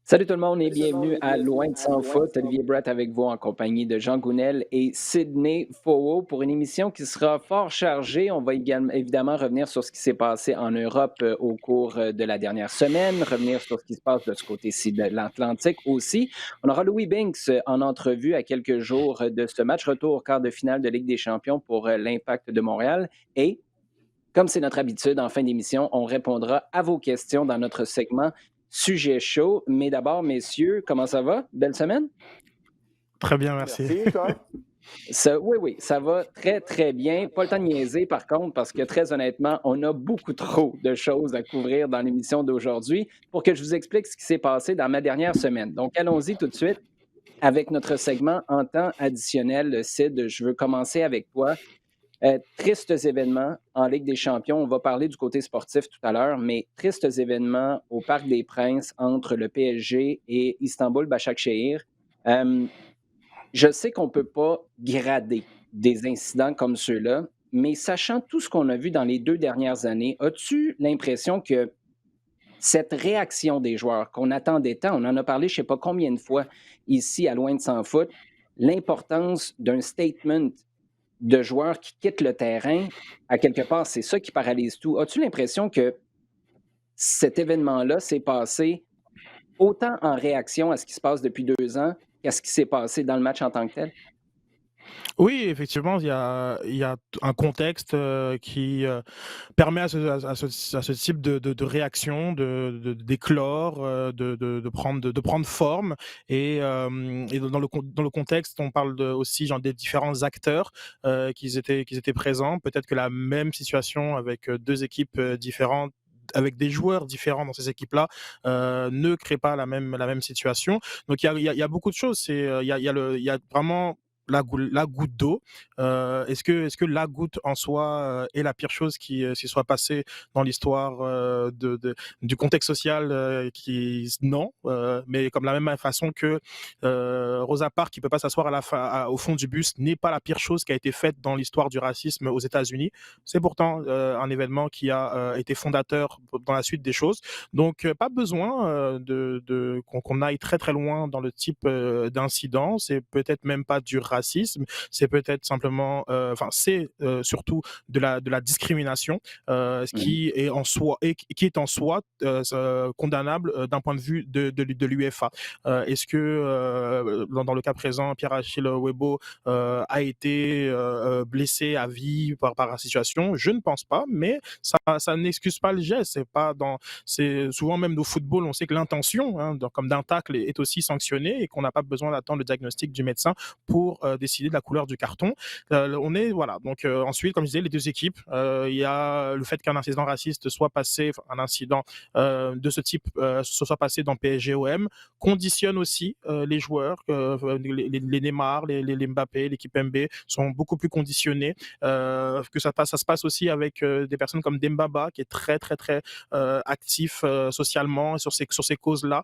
Salut tout le monde et bienvenue à Loin de sans foot. Olivier Brett avec vous en compagnie de Jean Gounel et Sydney Fowell pour une émission qui sera fort chargée. On va évidemment revenir sur ce qui s'est passé en Europe au cours de la dernière semaine, revenir sur ce qui se passe de ce côté-ci de l'Atlantique aussi. On aura Louis Binks en entrevue à quelques jours de ce match retour au quart de finale de Ligue des champions pour l'Impact de Montréal. Et comme c'est notre habitude, en fin d'émission, on répondra à vos questions dans notre segment Sujet chaud. Mais d'abord, messieurs, comment ça va? Belle semaine? Très bien, merci. Merci, toi? Oui, oui, ça va très, très bien. Pas le temps de niaiser, par contre, parce que très honnêtement, on a beaucoup trop de choses à couvrir dans l'émission d'aujourd'hui pour que je vous explique ce qui s'est passé dans ma dernière semaine. Donc, allons-y tout de suite avec notre segment en temps additionnel. Sid, je veux commencer avec toi. Tristes événements en Ligue des champions. On va parler du côté sportif tout à l'heure, mais tristes événements au Parc des Princes entre le PSG et Istanbul Başakşehir. Euh, je sais qu'on ne peut pas grader des incidents comme ceux-là, mais sachant tout ce qu'on a vu dans les 2 dernières années, as-tu l'impression que cette réaction des joueurs qu'on attendait tant, on en a parlé je ne sais pas combien de fois ici à Loin de Sans Foot, l'importance d'un statement de joueurs qui quittent le terrain, à quelque part, c'est ça qui paralyse tout. As-tu l'impression que cet événement-là s'est passé autant en réaction à ce qui se passe depuis 2 ans qu'à ce qui s'est passé dans le match en tant que tel? Oui, effectivement, il y a un contexte, qui, permet à ce type de réaction d'éclore, de prendre forme et dans le contexte, on parle aussi genre des différents acteurs, qui étaient présents. Peut-être que la même situation avec, 2 équipes, différentes, avec des joueurs différents dans ces équipes-là, ne crée pas la même situation. Donc il y a beaucoup de choses. Il y a vraiment la goutte d'eau. Est-ce que la goutte en soi, est la pire chose qui soit passée dans l'histoire, du contexte social, non, mais comme la même façon que, Rosa Parks qui peut pas s'asseoir au fond du bus n'est pas la pire chose qui a été faite dans l'histoire du racisme aux États-Unis. C'est pourtant, un événement qui a, été fondateur dans la suite des choses. Donc, pas besoin, qu'on aille très très loin dans le type, d'incident. C'est peut-être même pas du racisme, c'est peut-être simplement, enfin c'est, surtout de la discrimination, ce Mhm. qui est en soi, condamnable, d'un point de vue de l'UEFA. Est-ce que, dans le cas présent, Pierre-Achille Webo, a été, blessé à vie par la situation? Je ne pense pas, mais ça n'excuse pas le geste. C'est souvent même au football, on sait que l'intention, hein, comme d'un tacle, est aussi sanctionnée et qu'on n'a pas besoin d'attendre le diagnostic du médecin pour, décider de la couleur du carton. On est voilà. Donc, ensuite, comme je disais, les 2 équipes, il y a le fait qu'un incident raciste soit passé, enfin, un incident, de ce type, se soit passé dans PSG-OM, conditionne aussi, les joueurs, les Neymar, les Mbappé, l'équipe MB sont beaucoup plus conditionnés. Ça se passe aussi avec, des personnes comme Dembaba qui est très très très, actif, socialement sur ces causes-là.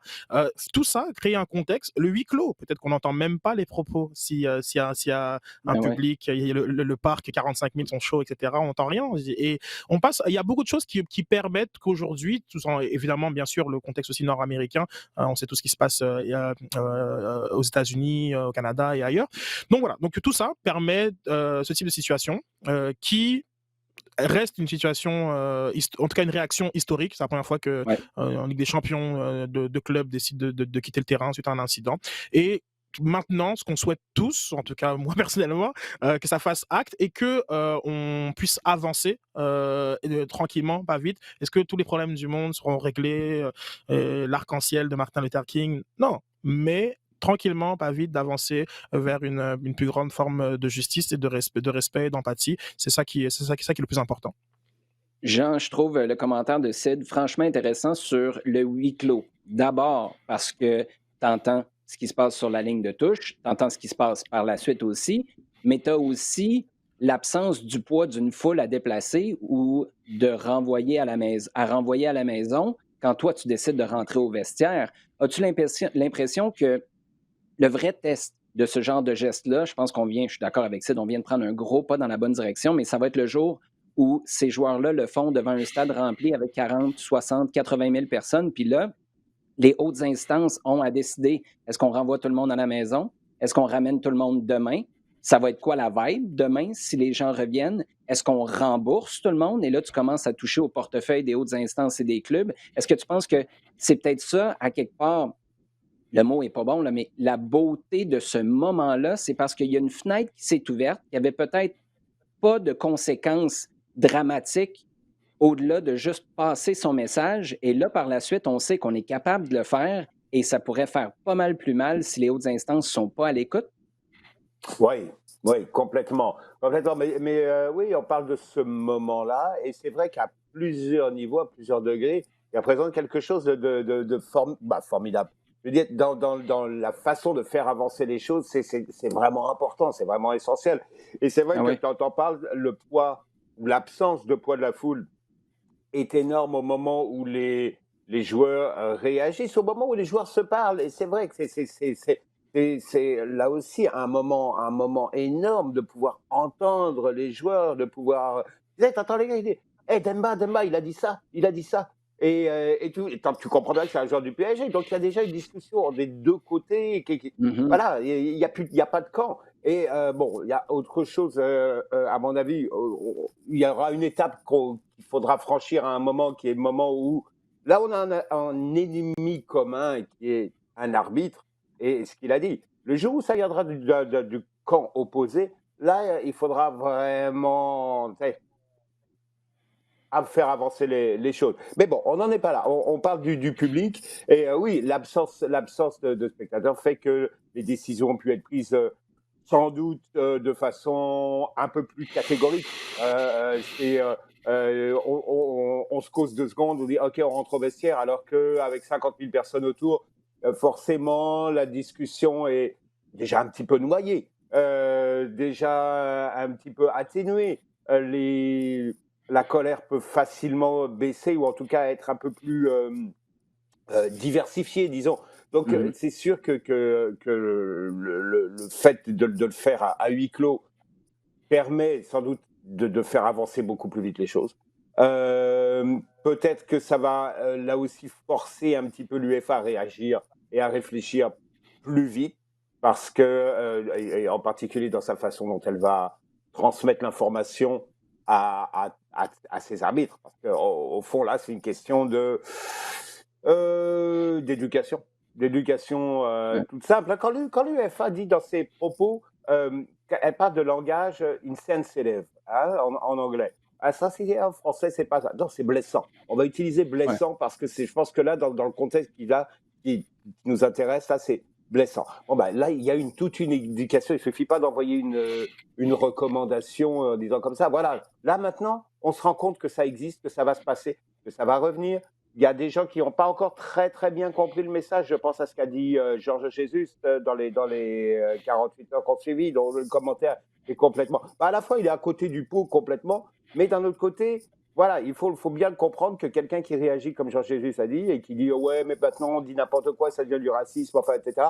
Tout ça crée un contexte, le huis clos. Peut-être qu'on n'entend même pas les propos s'il y a un Ben ouais. public, il y a le parc, 45 000 sont chauds, etc. On n'entend rien. Et on passe. Il y a beaucoup de choses qui permettent qu'aujourd'hui, tout en évidemment, bien sûr, le contexte aussi nord-américain, on sait tout ce qui se passe, aux États-Unis, au Canada et ailleurs. Donc voilà. Donc tout ça permet, ce type de situation, qui reste une situation, en tout cas une réaction historique. C'est la première fois que, Ouais. en Ligue des Champions, de clubs décident de quitter le terrain suite à un incident. Et maintenant, ce qu'on souhaite tous, en tout cas moi personnellement, que ça fasse acte et que, on puisse avancer, tranquillement, pas vite. Est-ce que tous les problèmes du monde seront réglés, l'arc-en-ciel de Martin Luther King? Non, mais tranquillement, pas vite, d'avancer vers une plus grande forme de justice et de respect et d'empathie. C'est ça qui est le plus important. Jean, je trouve le commentaire de Sid franchement intéressant sur le huis clos. D'abord, parce que tu entends ce qui se passe sur la ligne de touche, tu entends ce qui se passe par la suite aussi, mais tu as aussi l'absence du poids d'une foule à déplacer ou de renvoyer à la maison quand toi, tu décides de rentrer au vestiaire. As-tu l'impression que le vrai test de ce genre de geste-là, je suis d'accord avec Sid, on vient de prendre un gros pas dans la bonne direction, mais ça va être le jour où ces joueurs-là le font devant un stade rempli avec 40, 60, 80 000 personnes. Puis là, les hautes instances ont à décider, est-ce qu'on renvoie tout le monde à la maison? Est-ce qu'on ramène tout le monde demain? Ça va être quoi la vibe demain si les gens reviennent? Est-ce qu'on rembourse tout le monde? Et là, tu commences à toucher au portefeuille des hautes instances et des clubs. Est-ce que tu penses que c'est peut-être ça, à quelque part, le mot n'est pas bon, là, mais la beauté de ce moment-là, c'est parce qu'il y a une fenêtre qui s'est ouverte, qui avait peut-être pas de conséquences dramatiques au-delà de juste passer son message. Et là, par la suite, on sait qu'on est capable de le faire et ça pourrait faire pas mal plus mal si les hautes instances ne sont pas à l'écoute. Oui, oui, complètement. Complètement. Oui, on parle de ce moment-là, et c'est vrai qu'à plusieurs niveaux, à plusieurs degrés, il représente quelque chose de formidable. Je veux dire, dans la façon de faire avancer les choses, c'est vraiment important, c'est vraiment essentiel. Et c'est vrai Ah que oui. quand on parle, le poids ou l'absence de poids de la foule est énorme au moment où les joueurs réagissent, au moment où les joueurs se parlent. Et c'est vrai que c'est là aussi un moment énorme de pouvoir entendre les joueurs, de pouvoir. T'entends les gars, ils disent hey, Demba, il a dit ça, il a dit ça. Tu comprendras que c'est un joueur du PSG. Donc il y a déjà une discussion des deux côtés. Mhm. Voilà, il y a pas de camp. Et bon, il y a autre chose, à mon avis, il y aura une étape qu'il faudra franchir à un moment, qui est le moment où, là, on a un ennemi commun qui est un arbitre, et ce qu'il a dit. Le jour où ça viendra du camp opposé, là, il faudra vraiment à faire avancer les choses. Mais bon, on n'en est pas là. On parle du public. Et oui, l'absence de spectateurs fait que les décisions ont pu être prises sans doute de façon un peu plus catégorique. On se cause 2 secondes, on dit OK, on rentre au vestiaire, alors qu'avec 50 000 personnes autour, forcément, la discussion est déjà un petit peu noyée, déjà un petit peu atténuée. La colère peut facilement baisser, ou en tout cas être un peu plus diversifiée, disons. Donc Mhm. c'est sûr que le fait de le faire à huis clos permet sans doute de faire avancer beaucoup plus vite les choses. Peut-être que ça va là aussi forcer un petit peu l'UEFA à réagir et à réfléchir plus vite, parce que, et en particulier dans sa façon dont elle va transmettre l'information à ses arbitres. Parce qu'au fond, là, c'est une question d'éducation. D'éducation Ouais. toute simple. Quand l'UEFA dit dans ses propos, elle parle de langage insensitive, hein, en anglais. Ah, ça, c'est en français, c'est pas ça. Non, c'est blessant. On va utiliser Ouais. blessant parce que je pense que là, dans le contexte qui nous intéresse, là, c'est blessant. Bon, ben, là, il y a toute une éducation. Il suffit pas d'envoyer une recommandation en disant comme ça. Voilà. Là, maintenant, on se rend compte que ça existe, que ça va se passer, que ça va revenir. Il y a des gens qui n'ont pas encore très très bien compris le message. Je pense à ce qu'a dit Georges Jesus dans les 48 heures qu'on suivi, dont le commentaire est complètement. À la fois, il est à côté du pot complètement, mais d'un autre côté, voilà, il faut bien comprendre que quelqu'un qui réagit comme Georges Jesus a dit, et qui dit ouais, mais maintenant on dit n'importe quoi, ça devient du racisme, enfin, etc.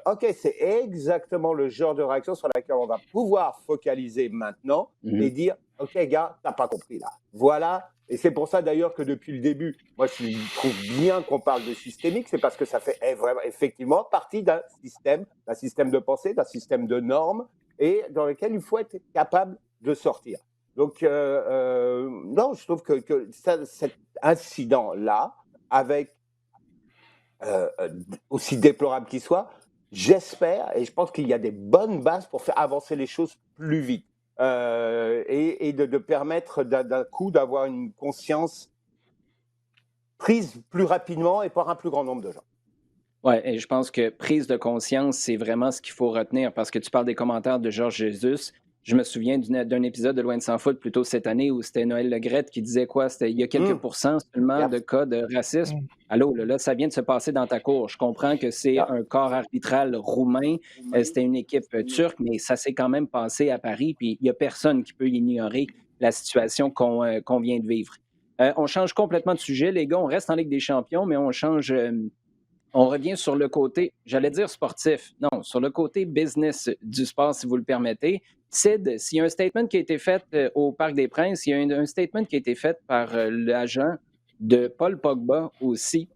Ok, c'est exactement le genre de réaction sur laquelle on va pouvoir focaliser maintenant et Mhm. dire ok, gars, t'as pas compris là. Voilà. Et c'est pour ça d'ailleurs que depuis le début, moi je trouve bien qu'on parle de systémique, c'est parce que ça fait vraiment, effectivement partie d'un système de pensée, d'un système de normes, et dans lequel il faut être capable de sortir. Donc, non, je trouve que cet incident-là, avec aussi déplorable qu'il soit, j'espère, et je pense qu'il y a des bonnes bases pour faire avancer les choses plus vite, et de permettre d'un coup d'avoir une conscience prise plus rapidement et par un plus grand nombre de gens. Ouais, et je pense que prise de conscience, c'est vraiment ce qu'il faut retenir parce que tu parles des commentaires de Georges Jesus. Je me souviens d'un épisode de Loin de Sans Foot plutôt cette année où c'était Noël Legrette qui disait quoi? C'était il y a quelques Mm. pourcents seulement Yeah, de cas de racisme. Mmh. Allô, là, ça vient de se passer dans ta cour. Je comprends que c'est yeah. un corps arbitral roumain, c'était une équipe turque, mais ça s'est quand même passé à Paris, puis il n'y a personne qui peut ignorer la situation qu'on vient de vivre. On change complètement de sujet, les gars. On reste en Ligue des champions, mais on change. On revient sur le côté, j'allais dire sportif, non, sur le côté business du sport, si vous le permettez. Sid, s'il y a un statement qui a été fait au Parc des Princes, il y a un statement qui a été fait par l'agent de Paul Pogba aussi.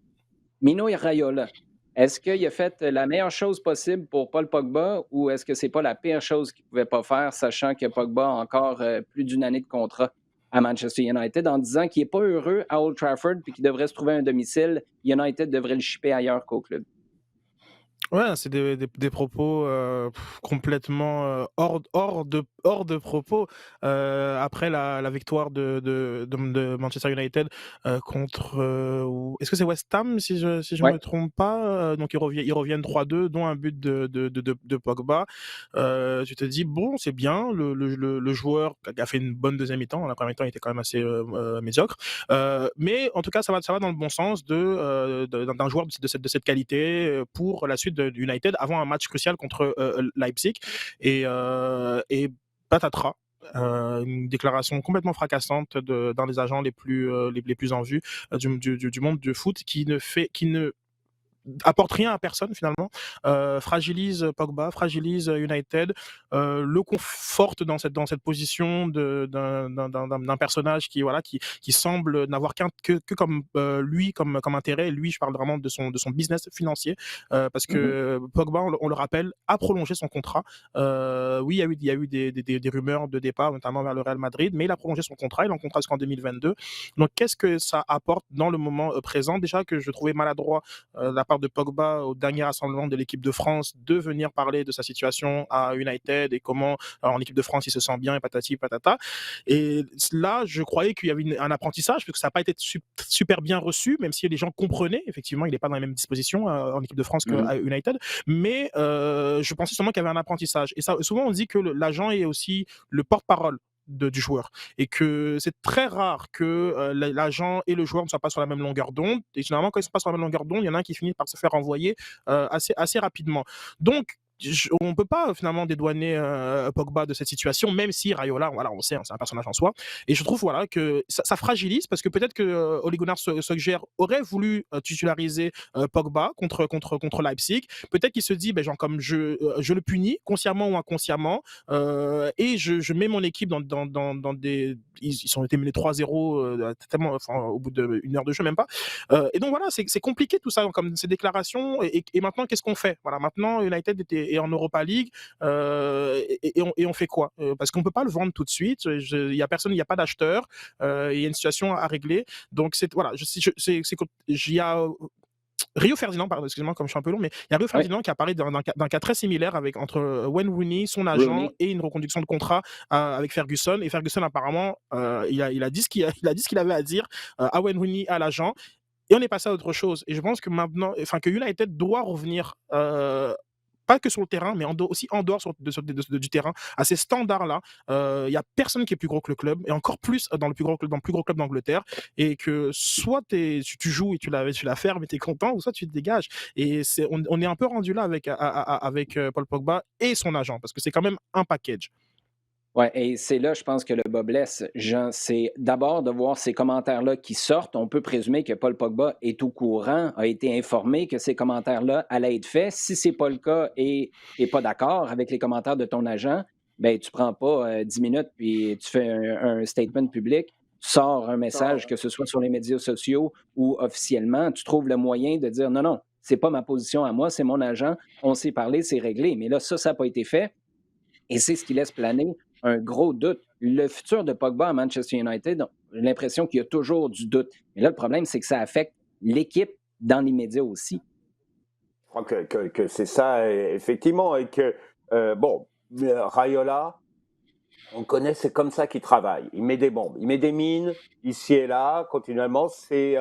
Mino Raiola, est-ce qu'il a fait la meilleure chose possible pour Paul Pogba ou est-ce que c'est pas la pire chose qu'il pouvait pas faire, sachant que Pogba a encore plus d'une année de contrat à Manchester United, en disant qu'il n'est pas heureux à Old Trafford puis qu'il devrait se trouver un domicile, United devrait le shipper ailleurs qu'au club. Ouais, c'est des propos complètement hors de propos. Après la victoire de Manchester United contre. Est-ce que c'est West Ham, si je Ouais. me trompe pas? Donc ils reviennent 3-2, dont un but de Pogba. Tu te dis, bon, c'est bien. Le joueur a fait une bonne deuxième mi-temps. La première mi-temps était quand même assez médiocre. Mais en tout cas, ça va dans le bon sens d'un joueur de cette qualité pour la suite de United avant un match crucial contre Leipzig. Et patatras. Une déclaration complètement fracassante d'un des agents les plus en vue du monde du foot qui ne apporte rien à personne finalement, fragilise Pogba, fragilise United, le conforte dans cette position d'un personnage qui semble n'avoir que comme lui comme intérêt. Lui, je parle vraiment de son business financier, parce que Pogba, on le rappelle, a prolongé son contrat. Oui, il y a eu des rumeurs de départ, notamment vers le Real Madrid, mais il a prolongé son contrat. Il est en contrat jusqu'en 2022. Donc, qu'est-ce que ça apporte dans le moment présent? Déjà que je trouvais maladroit de la part de Pogba au dernier rassemblement de l'équipe de France de venir parler de sa situation à United et comment en équipe de France il se sent bien et patati patata. Et là, je croyais qu'il y avait un apprentissage parce que ça n'a pas été super bien reçu, même si les gens comprenaient. Effectivement, il n'est pas dans les mêmes dispositions en équipe de France qu'à United, mais je pensais sûrement qu'il y avait un apprentissage. Et ça, souvent on dit que l'agent est aussi le porte-parole du joueur et que c'est très rare que l'agent et le joueur ne soient pas sur la même longueur d'onde, et généralement quand ils ne sont pas sur la même longueur d'onde, il y en a un qui finit par se faire renvoyer assez rapidement. Donc on ne peut pas finalement dédouaner Pogba de cette situation, même si Raiola, voilà, on sait, hein, c'est un personnage en soi. Et je trouve voilà, que ça fragilise, parce que peut-être que Ole Gunnar Solskjaer aurait voulu titulariser Pogba contre Leipzig. Peut-être qu'il se dit, ben, genre, comme je le punis, consciemment ou inconsciemment, et je mets mon équipe dans des. Ils ont été menés 3-0 tellement, au bout d'une heure de jeu, même pas. Et donc voilà, c'est compliqué tout ça, comme ces déclarations. Et maintenant, qu'est-ce qu'on fait? Voilà, maintenant, United est en Europa League, et on fait quoi? Parce qu'on peut pas le vendre tout de suite. Il y a personne, il y a pas d'acheteur. Il y a une situation à régler. Donc voilà, il y a Rio Ferdinand, pardon, excusez-moi, comme je suis un peu long, mais il y a Rio Ferdinand qui a parlé d'un cas très similaire entre Wayne Rooney, son agent, Rooney. et une reconduction de contrat avec Ferguson. Et Ferguson, apparemment, il a dit ce qu'il avait à dire à Wayne Rooney, à l'agent. Et on est passé à autre chose. Et je pense que maintenant, que United doit revenir, pas que sur le terrain, mais aussi en dehors du terrain, à ces standards-là. Il n'y a personne qui est plus gros que le club, et encore plus dans le plus gros club d'Angleterre. Et que soit tu joues et tu la fermes et tu es content, ou soit tu te dégages. Et on est un peu rendu là avec Paul Pogba et son agent, parce que c'est quand même un package. Oui, et c'est là, je pense que le bas blesse, Jean. C'est d'abord de voir ces commentaires-là qui sortent. On peut présumer que Paul Pogba est au courant, a été informé que ces commentaires-là allaient être faits. Si ce n'est pas le cas et n'est pas d'accord avec les commentaires de ton agent, ben, tu ne prends pas 10 minutes puis tu fais un statement public, tu sors un message, que ce soit sur les médias sociaux ou officiellement. Tu trouves le moyen de dire non, non, c'est pas ma position à moi, c'est mon agent. On s'est parlé, c'est réglé. Mais là, ça n'a pas été fait. Et c'est ce qui laisse planer un gros doute. Le futur de Pogba à Manchester United, j'ai l'impression qu'il y a toujours du doute. Mais là, le problème, c'est que ça affecte l'équipe dans l'immédiat aussi. Je crois que c'est ça, effectivement. Et que, Raiola, on connaît, c'est comme ça qu'il travaille. Il met des bombes, il met des mines, ici et là, continuellement. C'est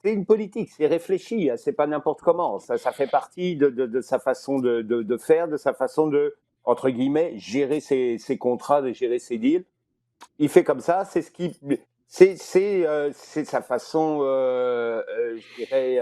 une politique, c'est réfléchi, hein, c'est pas n'importe comment. Ça fait partie de sa façon de faire, de sa façon de, entre guillemets, gérer ses contrats, de gérer ses deals. Il fait comme ça, c'est ce qui, c'est sa façon, je dirais,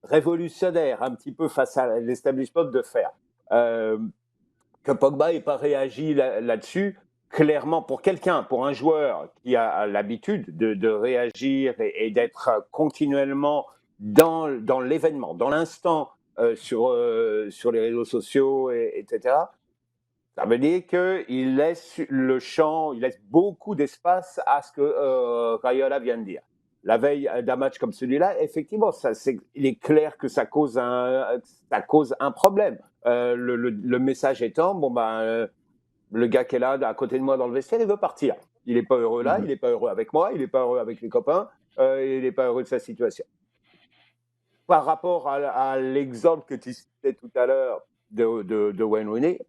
révolutionnaire, un petit peu face à l'establishment de faire. Que Pogba n'ait pas réagi là-dessus, clairement, pour un joueur qui a l'habitude de réagir et d'être continuellement dans l'événement, dans l'instant, sur les réseaux sociaux, etc., ça veut dire qu'il laisse le champ, il laisse beaucoup d'espace à ce que Raiola vient de dire. la veille d'un match comme celui-là, effectivement, il est clair que ça cause un problème. Le message étant, le gars qui est là à côté de moi dans le vestiaire, il veut partir. Il n'est pas heureux là, il n'est pas heureux avec moi, il n'est pas heureux avec les copains, il n'est pas heureux de sa situation. Par rapport à l'exemple que tu citais tout à l'heure de Wayne Rooney,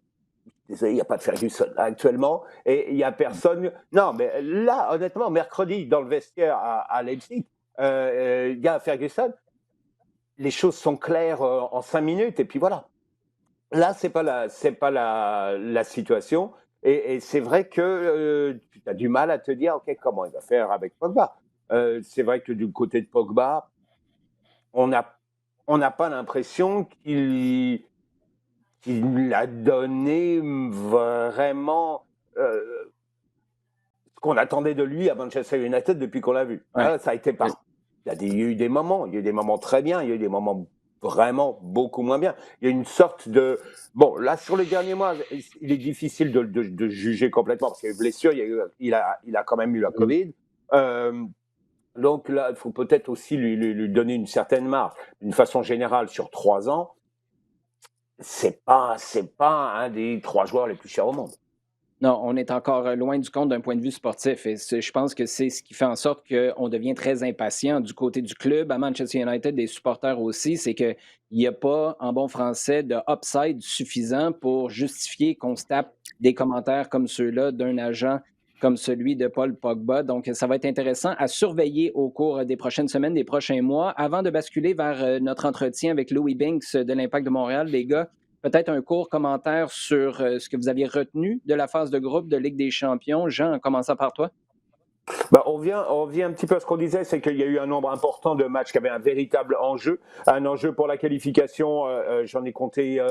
désolé, il n'y a pas de Ferguson actuellement, et il n'y a personne. Non, mais là, honnêtement, mercredi, dans le vestiaire à Leipzig, il y a Ferguson, les choses sont claires en 5 minutes, et puis voilà. Là, c'est pas la situation, et c'est vrai que tu as du mal à te dire, ok, comment il va faire avec Pogba. C'est vrai que du côté de Pogba, on n'a pas l'impression qu'il a donné vraiment ce qu'on attendait de lui à Manchester United depuis qu'on l'a vu. Ouais. Ça a été pas. Il y a eu des moments très bien, il y a eu des moments vraiment beaucoup moins bien. Il y a une sorte de... Bon, là, sur les derniers mois, il est difficile de juger complètement parce qu'il y a eu blessure, il a quand même eu la Covid. Donc là, il faut peut-être aussi lui donner une certaine marge. D'une façon générale, sur 3 ans, c'est pas un des 3 joueurs les plus chers au monde. Non, on est encore loin du compte d'un point de vue sportif. Et je pense que c'est ce qui fait en sorte qu'on devient très impatient du côté du club, à Manchester United, des supporters aussi. C'est qu'il n'y a pas, en bon français, de upside suffisant pour justifier qu'on se tape des commentaires comme ceux-là d'un agent comme celui de Paul Pogba. Donc, ça va être intéressant à surveiller au cours des prochaines semaines, des prochains mois. Avant de basculer vers notre entretien avec Louis Binks de l'Impact de Montréal, les gars, peut-être un court commentaire sur ce que vous aviez retenu de la phase de groupe de Ligue des Champions. Jean, en commençant par toi. On revient un petit peu à ce qu'on disait, c'est qu'il y a eu un nombre important de matchs qui avaient un véritable enjeu, un enjeu pour la qualification. J'en ai compté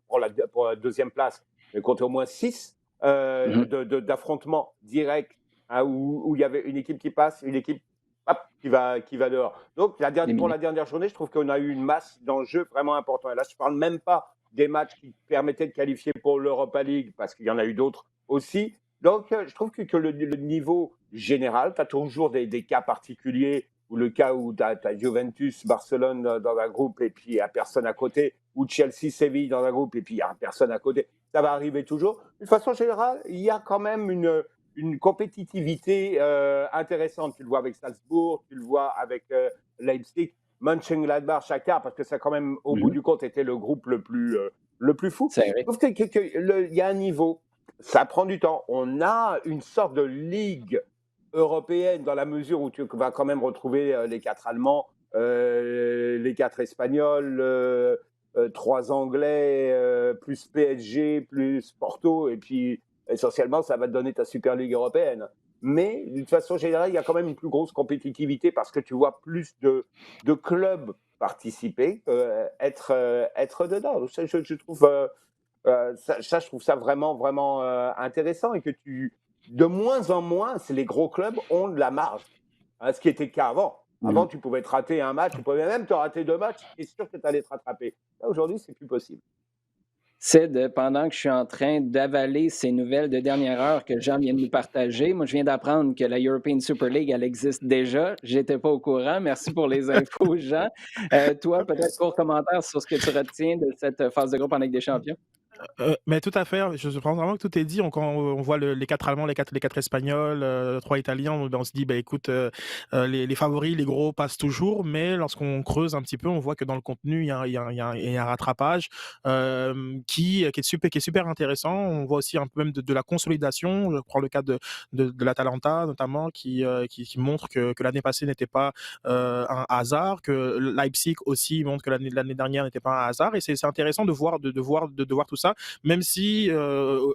pour la deuxième place, j'ai compté au moins 6 d'affrontements directs où il y avait une équipe qui passe, une équipe qui va dehors. Donc pour la dernière journée, je trouve qu'on a eu une masse d'enjeux vraiment importants. Et là, je ne parle même pas des matchs qui permettaient de qualifier pour l'Europa League, parce qu'il y en a eu d'autres aussi. Donc, je trouve que le niveau général, tu as toujours des cas particuliers, ou le cas où tu as Juventus, Barcelone dans un groupe et puis il n'y a personne à côté, ou Chelsea, Séville dans un groupe et puis il n'y a personne à côté. Ça va arriver toujours. De façon générale, il y a quand même une compétitivité intéressante. Tu le vois avec Salzbourg, tu le vois avec Leipzig, Mönchengladbach, Shakhtar, parce que ça quand même, au bout du compte, était le groupe le plus fou. Je trouve qu'il y a un niveau. Ça prend du temps. On a une sorte de ligue européenne dans la mesure où tu vas quand même retrouver les 4 Allemands, les 4 Espagnols, 3 Anglais, plus PSG, plus Porto, et puis essentiellement, ça va te donner ta Super Ligue européenne. Mais d'une façon générale, il y a quand même une plus grosse compétitivité parce que tu vois plus de clubs participer, être dedans. Je trouve... je trouve ça vraiment, vraiment intéressant et que de moins en moins, les gros clubs ont de la marge. Ce qui était le cas avant. Avant, tu pouvais te rater un match, tu pouvais même te rater 2 matchs, et c'est sûr que tu allais te rattraper. Là, aujourd'hui, c'est plus possible. Sid, pendant que je suis en train d'avaler ces nouvelles de dernière heure que Jean vient de nous partager, moi, je viens d'apprendre que la European Super League, elle existe déjà. Je n'étais pas au courant. Merci pour les infos, Jean. Toi, peut-être court commentaire sur ce que tu retiens de cette phase de groupe en Ligue des Champions. Mais tout à fait, je pense vraiment que tout est dit. Quand on voit les 4 Allemands, les 4 Espagnols, 3 Italiens, on se dit, écoute, les favoris, les gros passent toujours, mais lorsqu'on creuse un petit peu, on voit que dans le contenu, il y a un rattrapage qui est super intéressant. On voit aussi un peu même de la consolidation. Je prends le cas de l'Atalanta, notamment, qui montre que l'année passée n'était pas un hasard, que Leipzig aussi montre que l'année dernière n'était pas un hasard, et c'est intéressant de voir tout ça, même si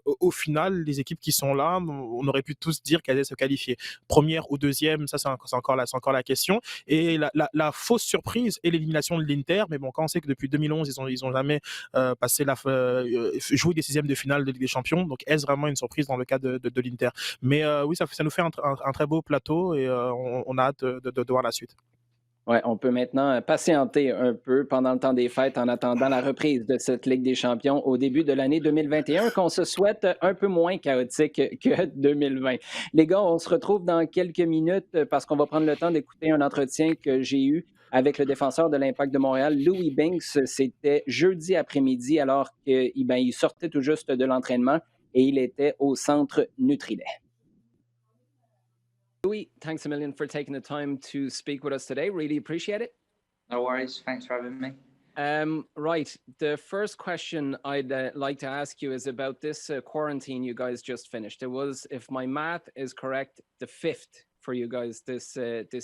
au final, les équipes qui sont là, on aurait pu tous dire qu'elles allaient se qualifier. Première ou deuxième, ça c'est encore la question. Et la fausse surprise est l'élimination de l'Inter, mais bon, quand on sait que depuis 2011, ils ont jamais joué des 6e de finale de Ligue des Champions, donc est-ce vraiment une surprise dans le cas de l'Inter? Mais oui, ça nous fait un très beau plateau, et on a hâte de voir la suite. Ouais, on peut maintenant patienter un peu pendant le temps des fêtes en attendant la reprise de cette Ligue des champions au début de l'année 2021 qu'on se souhaite un peu moins chaotique que 2020. Les gars, on se retrouve dans quelques minutes parce qu'on va prendre le temps d'écouter un entretien que j'ai eu avec le défenseur de l'Impact de Montréal, Louis Binks. C'était jeudi après-midi alors qu'il sortait tout juste de l'entraînement et il était au centre Nutrilait. Louis, thanks a million for taking the time to speak with us today. Really appreciate it. No worries. Thanks for having me. Right. The first question I'd like to ask you is about this quarantine you guys just finished. It was, if my math is correct, the 5th for you guys this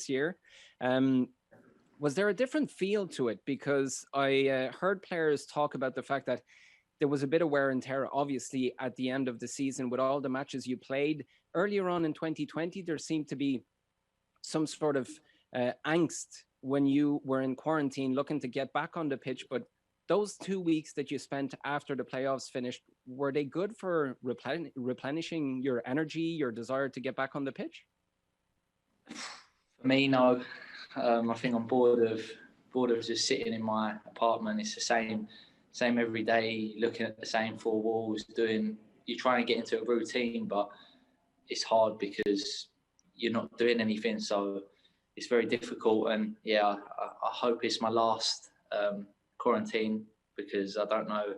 year. Was there a different feel to it? Because I heard players talk about the fact that there was a bit of wear and tear, obviously, at the end of the season with all the matches you played. Earlier on in 2020, there seemed to be some sort of angst when you were in quarantine looking to get back on the pitch. But those 2 weeks that you spent after the playoffs finished, were they good for replenishing your energy, your desire to get back on the pitch? For me, no. I think I'm bored of just sitting in my apartment. It's the same every day, looking at the same four walls, you try and get into a routine, but it's hard because you're not doing anything. So it's very difficult. And yeah, I hope it's my last quarantine, because I don't know.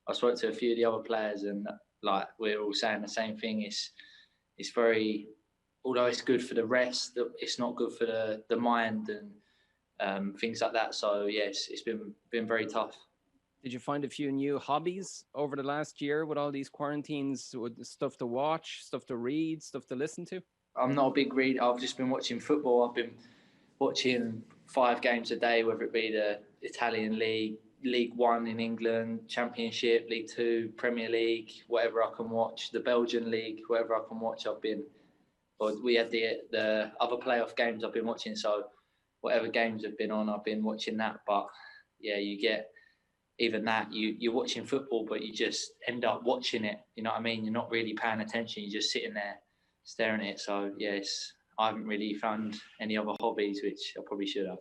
I spoke to a few of the other players and like we're all saying the same thing. It's very, although it's good for the rest, it's not good for the mind and things like that. So yes, it's been very tough. Did you find a few new hobbies over the last year with all these quarantines, with stuff to watch, stuff to read, stuff to listen to? I'm not a big reader. I've just been watching football. I've been watching 5 games a day, whether it be the Italian League, League One in England, Championship, League Two, Premier League, whatever I can watch, the Belgian League, whatever I can watch. We had the other playoff games I've been watching. So whatever games have been on, I've been watching that. But yeah, you get, even that, you're watching football, but you just end up watching it. You know what I mean? You're not really paying attention. You're just sitting there staring at it. So yes, I haven't really found any other hobbies, which I probably should have.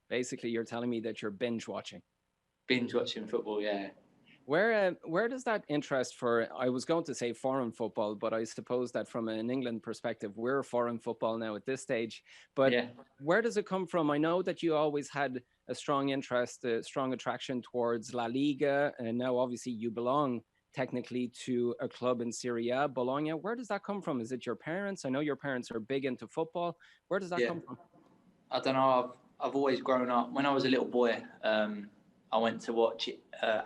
Basically, you're telling me that you're binge watching. Binge watching football, yeah. Where does that interest for, I was going to say foreign football, but I suppose that from an England perspective, we're foreign football now at this stage. But yeah, where does it come from? I know that you always had a strong interest, a strong attraction towards La Liga, and now obviously you belong technically to a club in Serie A, Bologna. Where does that come from? Is it your parents? I know your parents are big into football. Where does that come from? I don't know. I've always grown up. When I was a little boy, I went to watch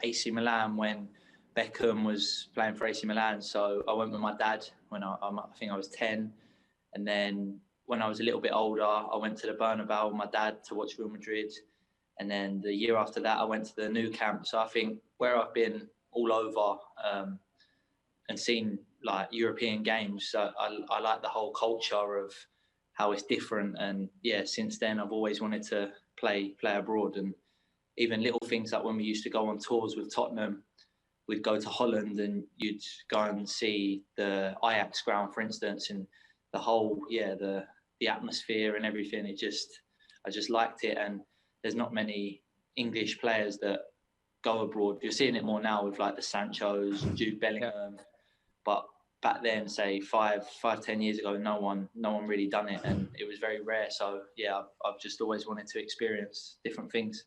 AC Milan when Beckham was playing for AC Milan. So I went with my dad when I think I was 10. And then when I was a little bit older, I went to the Bernabeu with my dad to watch Real Madrid. And then the year after that, I went to the Nou Camp. So I think where I've been all over and seen like European games, so I like the whole culture of how it's different. And yeah, since then, I've always wanted to play abroad. And even little things like when we used to go on tours with Tottenham, we'd go to Holland and you'd go and see the Ajax ground, for instance, and the whole, the atmosphere and everything. I just liked it. And there's not many English players that go abroad. You're seeing it more now with like the Sanchos, Jude Bellingham, but back then, say 5-10 years ago, no one really done it, and it was very rare. So yeah, I've just always wanted to experience different things.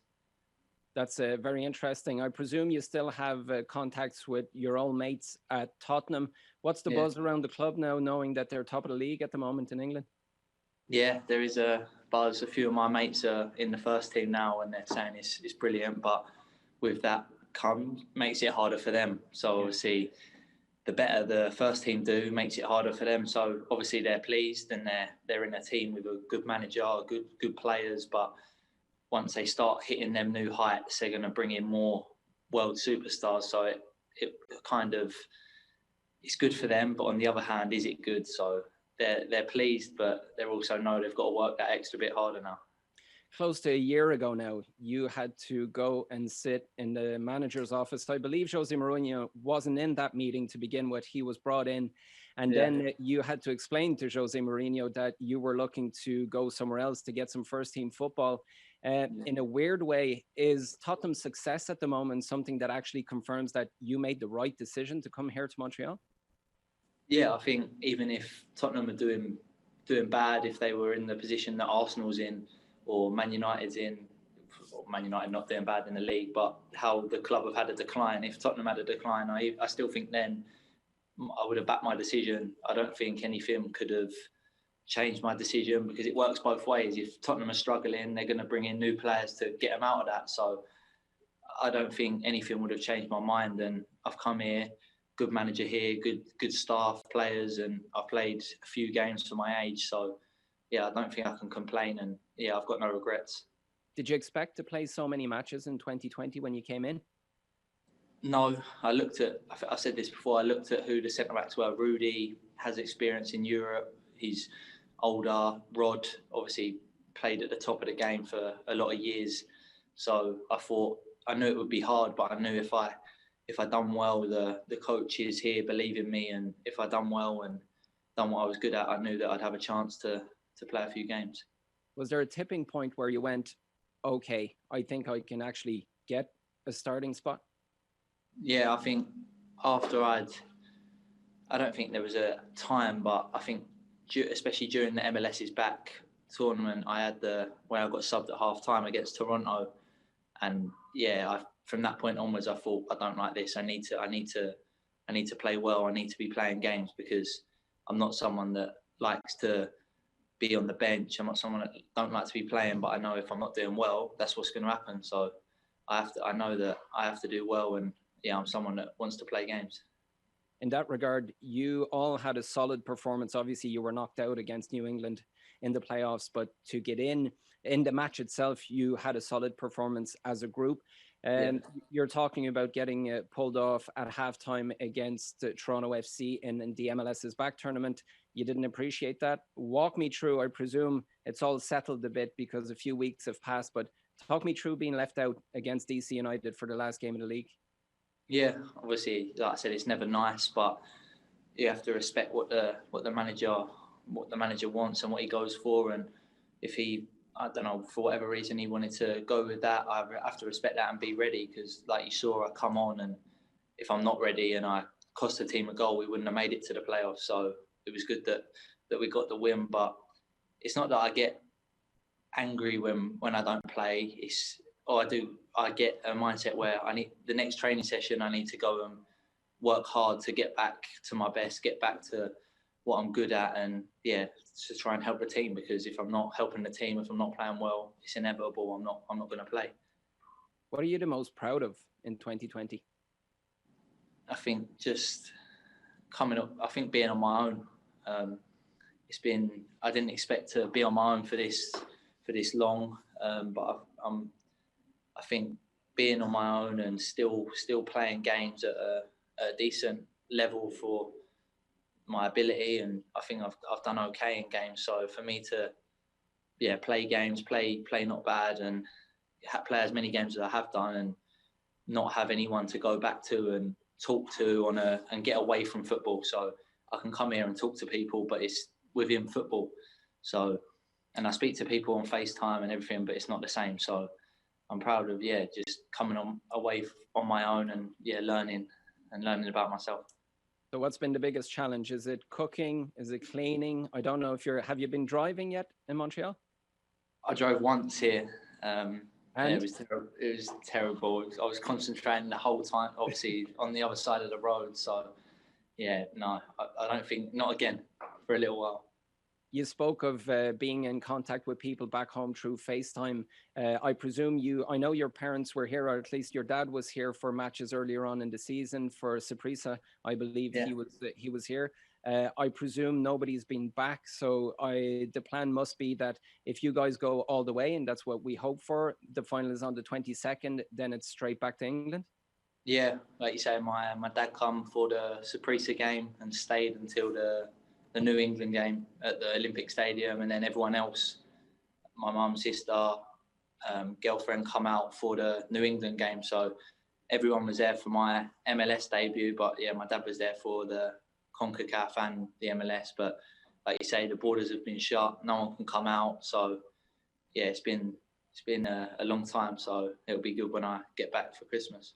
That's very interesting. I presume you still have contacts with your old mates at Tottenham. What's the buzz around the club now, knowing that they're top of the league at the moment in England? Yeah, there is a buzz. A few of my mates are in the first team now, and they're saying it's brilliant. But with that makes it harder for them. So obviously, the better the first team do, makes it harder for them. So obviously they're pleased, and they're in a team with a good manager, good players, but once they start hitting them new heights, they're going to bring in more world superstars. So it kind of, it's good for them. But on the other hand, is it good? So they're pleased, but they also know they've got to work that extra bit harder now. Close to a year ago now, you had to go and sit in the manager's office. I believe Jose Mourinho wasn't in that meeting to begin with. He was brought in. And then you had to explain to Jose Mourinho that you were looking to go somewhere else to get some first team football. In a weird way, is Tottenham's success at the moment something that actually confirms that you made the right decision to come here to Montreal? Yeah, I think even if Tottenham are doing bad, if they were in the position that Arsenal's in or Man United's in, or Man United not doing bad in the league, but how the club have had a decline. If Tottenham had a decline, I still think then I would have backed my decision. I don't think anything could have changed my decision because it works both ways. If Tottenham are struggling, they're going to bring in new players to get them out of that. So I don't think anything would have changed my mind. And I've come here, good manager here, good staff, players, and I played a few games for my age. So yeah, I don't think I can complain. And yeah, I've got no regrets. Did you expect to play so many matches in 2020 when you came in? No, I said this before, I looked at who the centre-backs were. Rudy has experience in Europe. He's older. Rod obviously played at the top of the game for a lot of years. So I knew it would be hard, but I knew if I done well, the coaches here believe in me, and if I done well and done what I was good at, I knew that I'd have a chance to play a few games. Was there a tipping point where you went, okay, I think I can actually get a starting spot? Yeah, I think after I don't think there was a time, but I think especially during the MLS is back tournament, I had where I got subbed at half time against Toronto, and yeah, from that point onwards, I thought I don't like this. I need to play well. I need to be playing games because I'm not someone that likes to be on the bench. I'm not someone that don't like to be playing, but I know if I'm not doing well, that's what's going to happen. So I know that I have to do well, and yeah, I'm someone that wants to play games. In that regard, you all had a solid performance. Obviously, you were knocked out against New England in the playoffs, but to get in the match itself, you had a solid performance as a group. And you're talking about getting pulled off at halftime against Toronto FC in the MLS's back tournament. You didn't appreciate that. Walk me through. I presume it's all settled a bit because a few weeks have passed, but talk me through being left out against DC United for the last game of the league. Yeah, obviously, like I said, it's never nice, but you have to respect what the manager wants and what he goes for. And if he, I don't know, for whatever reason he wanted to go with that, I have to respect that and be ready. Because like you saw, I come on, and if I'm not ready and I cost the team a goal, we wouldn't have made it to the playoffs. So it was good that we got the win. But it's not that I get angry when I don't play. I get a mindset where the next training session, I need to go and work hard to get back to my best, get back to what I'm good at, and yeah, to try and help the team. Because if I'm not helping the team, if I'm not playing well, it's inevitable. I'm not going to play. What are you the most proud of in 2020? I think just coming up. I think being on my own. I didn't expect to be on my own for this long, but I think being on my own and still playing games at a decent level for my ability, and I think I've done okay in games. So for me to play games, play not bad, and play as many games as I have done, and not have anyone to go back to and talk to and get away from football. So I can come here and talk to people, but it's within football. So, and I speak to people on FaceTime and everything, but it's not the same. So I'm proud of just coming away on my own and learning about myself. So what's been the biggest challenge? Is it cooking? Is it cleaning? I don't know if have you been driving yet in Montreal? I drove once here. It was terrible. I was concentrating the whole time, obviously on the other side of the road. So I don't think, not again for a little while. You spoke of being in contact with people back home through FaceTime. I presume I know your parents were here, or at least your dad was here for matches earlier on in the season for Saprissa. I believe he was here. I presume nobody's been back. So the plan must be that if you guys go all the way, and that's what we hope for, the final is on the 22nd, then it's straight back to England. Yeah, like you say, my dad come for the Saprissa game and stayed until the New England game at the Olympic Stadium, and then everyone else, my mum, sister, girlfriend, come out for the New England game. So everyone was there for my MLS debut, but my dad was there for the CONCACAF and the MLS. But like you say, the borders have been shut, no one can come out. So it's been it's been a long time, so it'll be good when I get back for Christmas.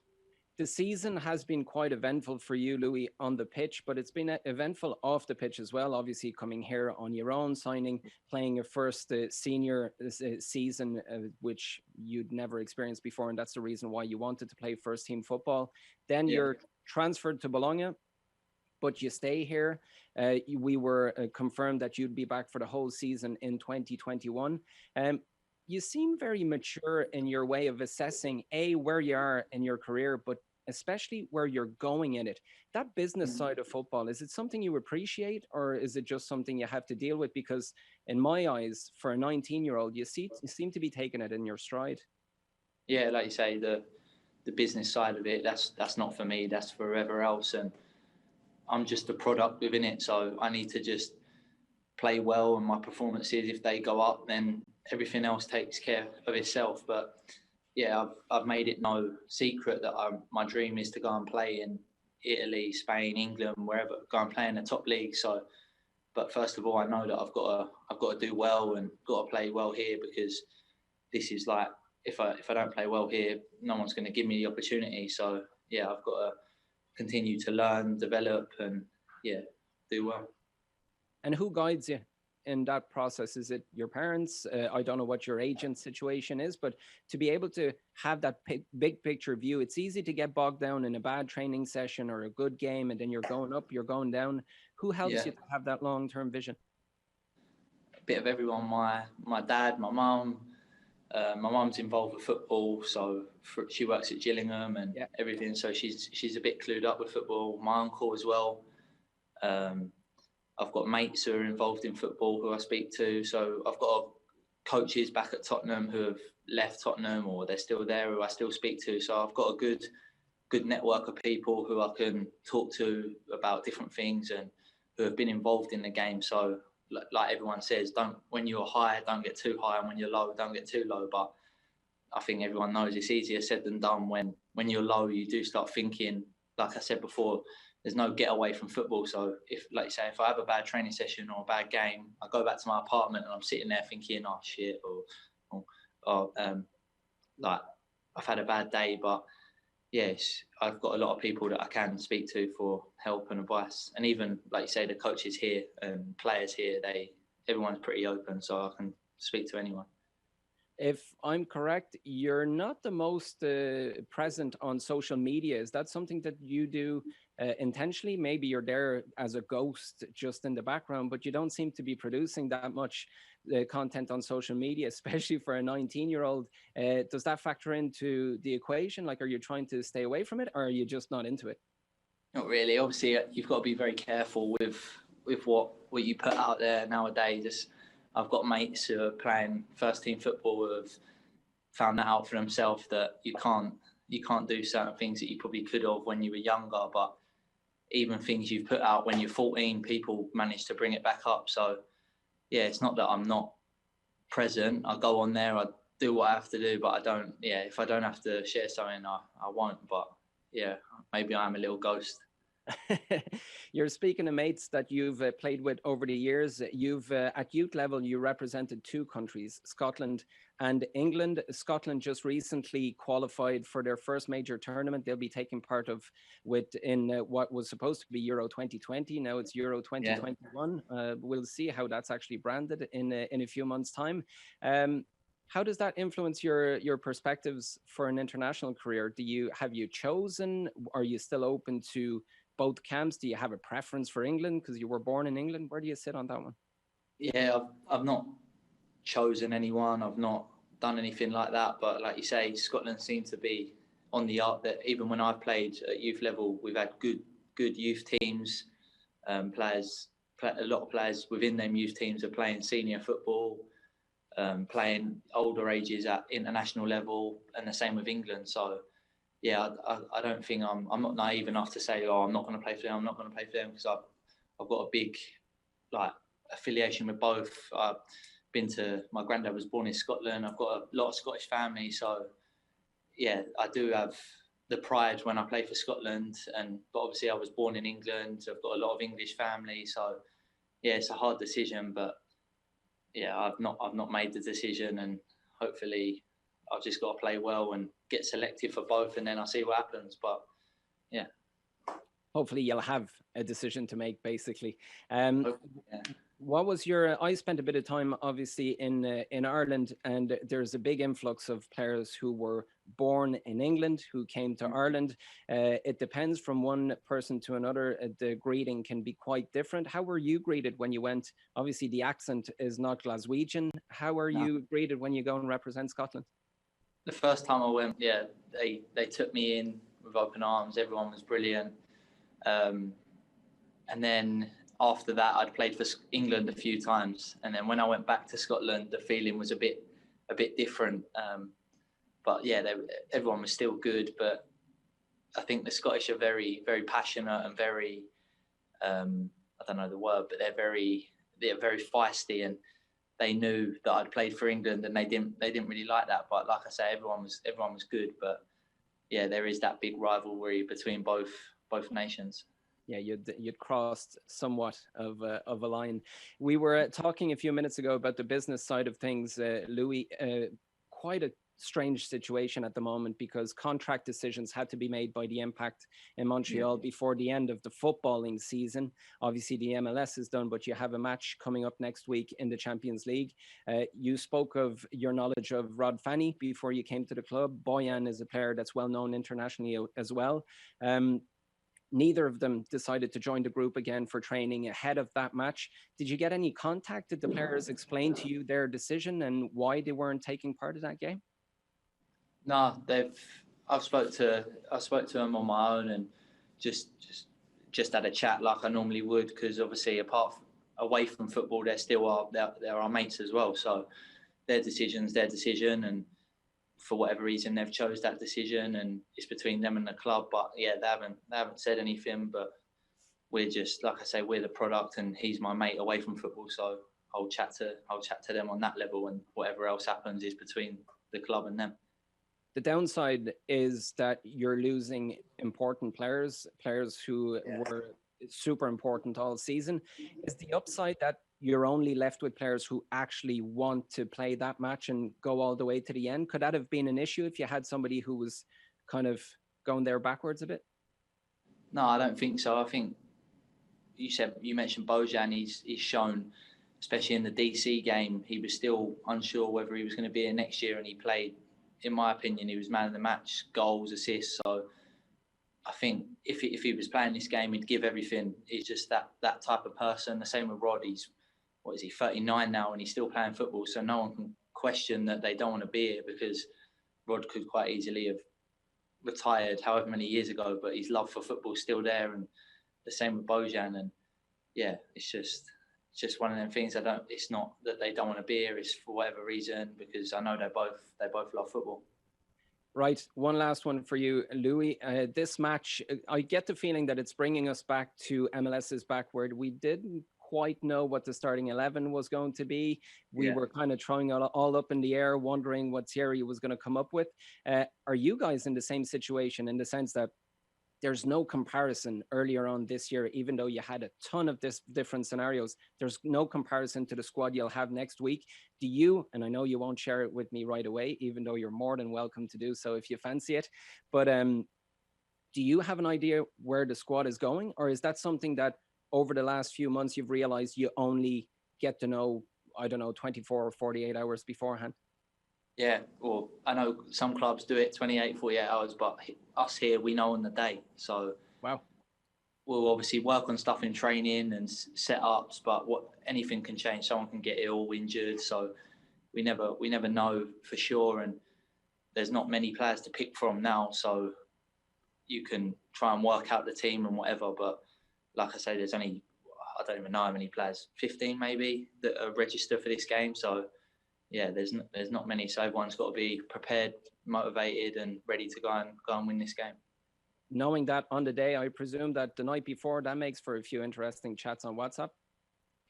The season has been quite eventful for you, Louis, on the pitch, but it's been eventful off the pitch as well. Obviously, coming here on your own, signing, playing your first senior season, which you'd never experienced before, and that's the reason why you wanted to play first team football. Then you're transferred to Bologna, but you stay here. We were confirmed that you'd be back for the whole season in 2021. You seem very mature in your way of assessing where you are in your career, but especially where you're going in it. That business side of football, is it something you appreciate, or is it just something you have to deal with? Because in my eyes, for a 19-year-old, you seem to be taking it in your stride. Yeah, like you say, the business side of it, that's not for me, that's for whoever else, and I'm just a product within it, so I need to just play well, and my performances, if they go up, then everything else takes care of itself. But yeah, I've made it no secret that my dream is to go and play in Italy, Spain, England, wherever, go and play in the top league. So, but first of all, I know that I've got to do well and got to play well here, because this is like, if I don't play well here, no one's going to give me the opportunity. So yeah, I've got to continue to learn, develop, and do well. And who guides you in that process? Is it your parents? I don't know what your agent situation is, but to be able to have that big picture view, it's easy to get bogged down in a bad training session or a good game, and then you're going up, you're going down. Who helps you to have that long-term vision? A bit of everyone. My dad, my mum. My mum's involved with football, so she works at Gillingham and everything. So she's a bit clued up with football. My uncle as well. I've got mates who are involved in football who I speak to. So I've got coaches back at Tottenham who have left Tottenham, or they're still there, who I still speak to. So I've got a good network of people who I can talk to about different things and who have been involved in the game. So like everyone says, when you're high, don't get too high, and when you're low, don't get too low. But I think everyone knows it's easier said than done. When you're low, you do start thinking, like I said before, there's no get away from football. So if, like you say, if I have a bad training session or a bad game, I go back to my apartment and I'm sitting there thinking, oh shit, or like I've had a bad day. But yes, I've got a lot of people that I can speak to for help and advice. And even, like you say, the coaches here and players here, everyone's pretty open, so I can speak to anyone. If I'm correct, you're not the most present on social media. Is that something that you do intentionally? Maybe you're there as a ghost just in the background, but you don't seem to be producing that much content on social media, especially for a 19-year-old. Does that factor into the equation? Like, are you trying to stay away from it, or are you just not into it? Not really. Obviously, you've got to be very careful with what you put out there nowadays. I've got mates who are playing first team football who have found that out for themselves, that you can't do certain things that you probably could have when you were younger. But even things you've put out when you're 14, people manage to bring it back up. So yeah, it's not that I'm not present. I go on there, I do what I have to do, but I don't. Yeah, if I don't have to share something, I won't. But yeah, maybe I'm a little ghost. You're speaking of mates that you've played with over the years. You've at youth level, you represented two countries, Scotland and England. Scotland just recently qualified for their first major tournament they'll be taking part of in what was supposed to be Euro 2020. Now it's Euro 2021. We'll see how that's actually branded in a few months' time. How does that influence your perspectives for an international career? Have you chosen? Are you still open to both camps? Do you have a preference for England because you were born in England? Where do you sit on that one? Yeah, I've not chosen anyone. I've not done anything like that. But like you say, Scotland seems to be on the up. That even when I've played at youth level, we've had good youth teams. A lot of players within them youth teams are playing senior football, playing older ages at international level, and the same with England. So yeah, I don't think I'm not naive enough to say, oh, I'm not going to play for them. I'm not going to play for them, because I've got a big affiliation with both. My granddad was born in Scotland. I've got a lot of Scottish family, so yeah, I do have the pride when I play for Scotland. But obviously, I was born in England. I've got a lot of English family, so yeah, it's a hard decision. But yeah, I've not made the decision, and hopefully I've just got to play well and get selected for both, and then I'll see what happens. But yeah. Hopefully you'll have a decision to make, basically. Yeah. What was I spent a bit of time, obviously, in Ireland, and there's a big influx of players who were born in England who came to Ireland. It depends from one person to another. The greeting can be quite different. How were you greeted when you went? Obviously, the accent is not Glaswegian. How are you greeted when you go and represent Scotland? The first time I went, yeah, they took me in with open arms. Everyone was brilliant. And then after that, I'd played for England a few times, and then when I went back to Scotland, the feeling was a bit different. But yeah, everyone was still good. But I think the Scottish are very, very passionate and very, I don't know the word, but they're very feisty, and they knew that I'd played for England, and they didn't really like that. But like I say, everyone was good. But yeah, there is that big rivalry between both nations. Yeah, you'd crossed somewhat of a line. We were talking a few minutes ago about the business side of things, Louis. Quite a strange situation at the moment because contract decisions had to be made by the Impact in Montreal before the end of the footballing season. Obviously, the MLS is done, but you have a match coming up next week in the Champions League. You spoke of your knowledge of Rod Fanny before you came to the club. Bojan is a player that's well known internationally as well. Neither of them decided to join the group again for training ahead of that match. Did you get any contact? Did the players explain to you their decision and why they weren't taking part in that game? No, I've spoke to them on my own and just had a chat like I normally would, because obviously away from football, they're our mates as well. So their decision, and for whatever reason they've chose that decision, and it's between them and the club. But yeah, they haven't said anything. But we're just, like I say, we're the product, and he's my mate away from football. So I'll chat to them on that level, and whatever else happens is between the club and them. The downside is that you're losing important players who were super important all season. Is the upside that you're only left with players who actually want to play that match and go all the way to the end? Could that have been an issue if you had somebody who was kind of going there backwards a bit? No, I don't think so. I think you mentioned Bojan. He's shown, especially in the DC game, he was still unsure whether he was going to be here next year, and he played. In my opinion, he was man of the match, goals, assists. So I think if he was playing this game, he'd give everything. He's just that type of person. The same with Rod. He's 39 now, and he's still playing football. So no one can question that they don't want to be here, because Rod could quite easily have retired however many years ago, but his love for football is still there. And the same with Bojan. And yeah, it's just one of them things. It's not that they don't want to be here. It's for whatever reason, because I know they both love football. Right. One last one for you, Louis. This match, I get the feeling that it's bringing us back to MLS's backward. We didn't quite know what the starting 11 was going to be. We were kind of throwing it all up in the air, wondering what Thierry was going to come up with. Are you guys in the same situation, in the sense that there's no comparison earlier on this year, even though you had a ton of different scenarios, there's no comparison to the squad you'll have next week? Do you, and I know you won't share it with me right away, even though you're more than welcome to do so if you fancy it, but do you have an idea where the squad is going? Or is that something that over the last few months you've realized you only get to know, 24 or 48 hours beforehand? Yeah, well, I know some clubs do it 28, 48 hours, but us here, we know on the day. So wow, we'll obviously work on stuff in training and setups, but anything can change. Someone can get ill, injured, so we never know for sure. And there's not many players to pick from now, so you can try and work out the team and whatever. But like I say, there's only, I don't even know how many players, 15 maybe, that are registered for this game. So yeah, there's not many, so everyone's got to be prepared, motivated, and ready to go and win this game. Knowing that on the day, I presume that the night before, that makes for a few interesting chats on WhatsApp.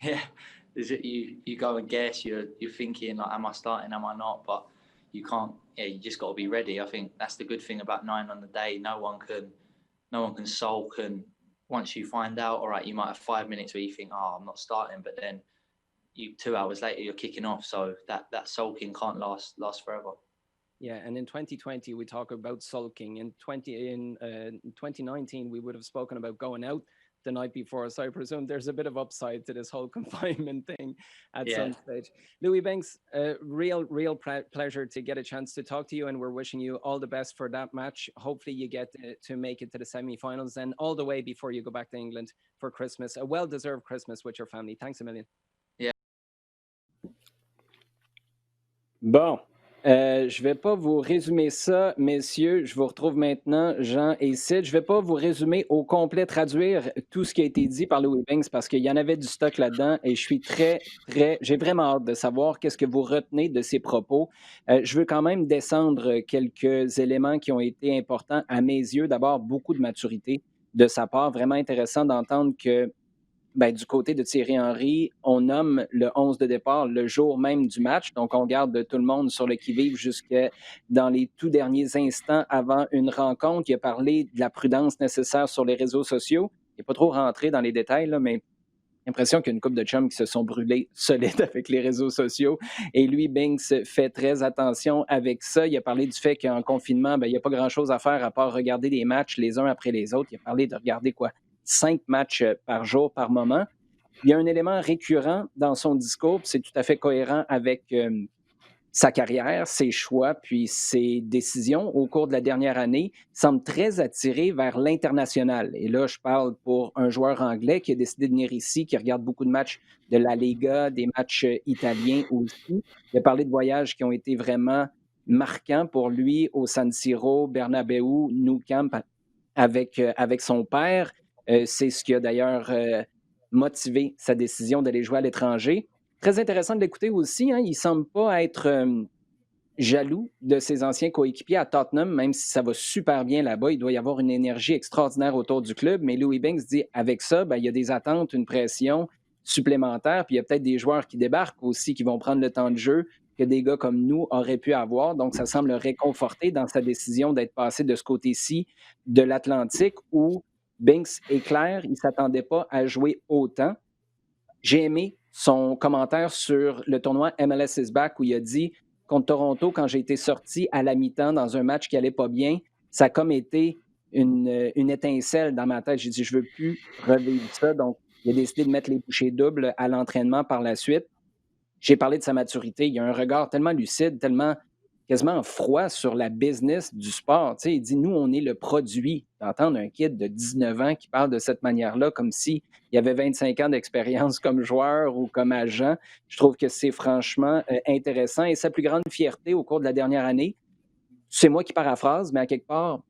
Yeah, you go and guess. You're thinking like, am I starting? Am I not? But you can't. Yeah, you just got to be ready. I think that's the good thing about 9 on the day. No one can sulk, and once you find out, all right, you might have 5 minutes where you think, oh, I'm not starting, but then you 2 hours later you're kicking off. So that sulking can't last forever. Yeah, and in 2020 we talk about sulking. In 2019 we would have spoken about going out the night before. So I presume there's a bit of upside to this whole confinement thing at some stage. Louis Binks, real pleasure to get a chance to talk to you, and we're wishing you all the best for that match. Hopefully you get to make it to the semi-finals and all the way before you go back to England for Christmas. A well-deserved Christmas with your family. Thanks a million. Yeah. Bon. Je vais pas vous résumer ça, messieurs. Je vous retrouve maintenant, Jean et Sid. Je vais pas vous résumer au complet, traduire tout ce qui a été dit par Louis Binks parce qu'il y en avait du stock là-dedans et je suis j'ai vraiment hâte de savoir qu'est-ce que vous retenez de ces propos. Je veux quand même descendre quelques éléments qui ont été importants à mes yeux. D'abord, beaucoup de maturité de sa part. Vraiment intéressant d'entendre que du côté de Thierry Henry, on nomme le 11 de départ le jour même du match. Donc, on garde tout le monde sur le qui-vive jusque dans les tout derniers instants avant une rencontre. Il a parlé de la prudence nécessaire sur les réseaux sociaux. Il n'est pas trop rentré dans les détails, là, mais j'ai l'impression qu'il y a une couple de chums qui se sont brûlés solides avec les réseaux sociaux. Et lui, Binks, fait très attention avec ça. Il a parlé du fait qu'en confinement, il n'y a pas grand-chose à faire à part regarder des matchs les uns après les autres. Il a parlé de regarder 5 matchs par jour, par moment. Il y a un élément récurrent dans son discours, puis c'est tout à fait cohérent avec sa carrière, ses choix, puis ses décisions au cours de la dernière année. Il semble très attiré vers l'international. Et là, je parle pour un joueur anglais qui a décidé de venir ici, qui regarde beaucoup de matchs de la Liga, des matchs italiens aussi. Il a parlé de voyages qui ont été vraiment marquants pour lui au San Siro, Bernabeu, Nou Camp avec son père. C'est ce qui a d'ailleurs motivé sa décision d'aller jouer à l'étranger. Très intéressant de l'écouter aussi. Il ne semble pas être jaloux de ses anciens coéquipiers à Tottenham, même si ça va super bien là-bas. Il doit y avoir une énergie extraordinaire autour du club. Mais Louis Binks dit, avec ça, il y a des attentes, une pression supplémentaire. Puis il y a peut-être des joueurs qui débarquent aussi, qui vont prendre le temps de jeu que des gars comme nous auraient pu avoir. Donc, ça semble le réconforter dans sa décision d'être passé de ce côté-ci de l'Atlantique où Binks est clair, il ne s'attendait pas à jouer autant. J'ai aimé son commentaire sur le tournoi MLS is Back où il a dit contre Toronto, quand j'ai été sorti à la mi-temps dans un match qui n'allait pas bien, ça a comme été une étincelle dans ma tête. J'ai dit, je ne veux plus revivre ça. Donc, il a décidé de mettre les bouchées doubles à l'entraînement par la suite. J'ai parlé de sa maturité. Il a un regard tellement lucide, tellement quasiment froid sur la business du sport. Il dit, nous, on est le produit. D'entendre un kid de 19 ans qui parle de cette manière-là, comme s'il y avait 25 ans d'expérience comme joueur ou comme agent, je trouve que c'est franchement intéressant. Et sa plus grande fierté au cours de la dernière année, c'est moi qui paraphrase, mais à quelque part,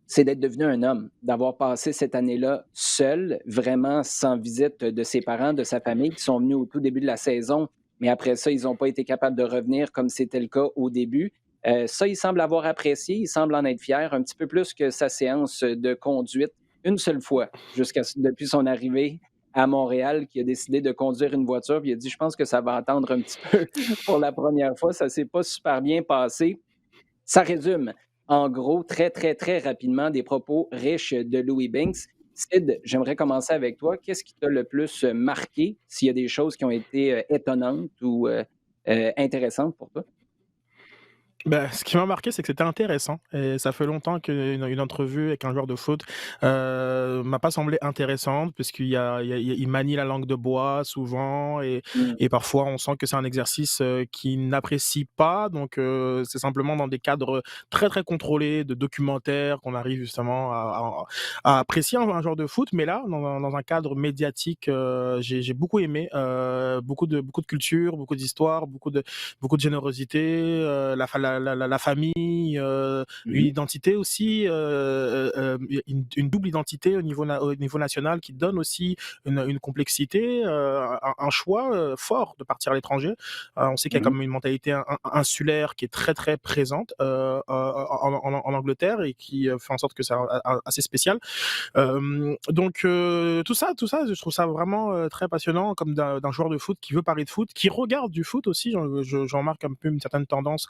c'est d'être devenu un homme, d'avoir passé cette année-là seul, vraiment sans visite de ses parents, de sa famille, qui sont venus au tout début de la saison. Mais après ça, ils n'ont pas été capables de revenir comme c'était le cas au début. Ça, il semble avoir apprécié, il semble en être fier, un petit peu plus que sa séance de conduite, une seule fois, depuis son arrivée à Montréal, qui a décidé de conduire une voiture. Puis il a dit, je pense que ça va attendre un petit peu pour la première fois. Ça ne s'est pas super bien passé. Ça résume, en gros, très, très, très rapidement, des propos riches de Louis Binks. Sid, j'aimerais commencer avec toi. Qu'est-ce qui t'a le plus marqué, s'il y a des choses qui ont été étonnantes ou intéressantes pour toi? Ce qui m'a marqué, c'est que c'était intéressant. Et ça fait longtemps qu'une entrevue avec un joueur de foot m'a pas semblé intéressante, puisqu'il manie la langue de bois souvent, et parfois on sent que c'est un exercice qu'il n'apprécie pas. Donc c'est simplement dans des cadres très très contrôlés de documentaires qu'on arrive justement à apprécier un joueur de foot. Mais là, dans un cadre médiatique, j'ai beaucoup aimé, beaucoup de culture, beaucoup d'histoire, beaucoup de générosité, la famille, une identité aussi, une double identité au niveau national qui donne aussi une complexité, un choix fort de partir à l'étranger. On sait qu'il y a comme une mentalité insulaire qui est très très présente en Angleterre et qui fait en sorte que c'est assez spécial. Donc tout ça, je trouve ça vraiment très passionnant, comme d'un joueur de foot qui veut parler de foot, qui regarde du foot aussi. J'en remarque un peu une certaine tendance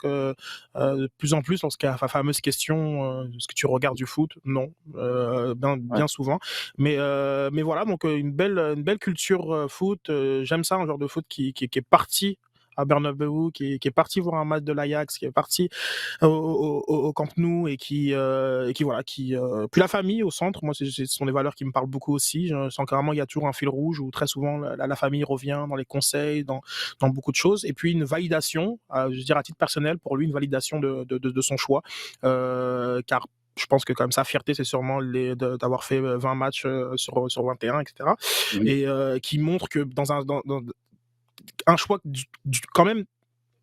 De plus en plus, lorsqu'il y a la fameuse question, est-ce que tu regardes du foot? Non, Ouais. bien souvent. Mais voilà, donc une belle culture foot. J'aime ça, un genre de foot qui est parti à Bernabeu, qui est parti voir un match de l'Ajax, qui est parti au Camp Nou et qui voilà, puis la famille au centre. Moi, ce sont des valeurs qui me parlent beaucoup aussi. Je sens carrément il y a toujours un fil rouge où très souvent la famille revient dans les conseils, dans beaucoup de choses. Et puis une validation, je veux dire à titre personnel pour lui, une validation de son choix, car je pense que comme sa fierté, c'est sûrement d'avoir fait 20 matchs sur 21, etc. Mhm. Et qui montre que dans un choix quand même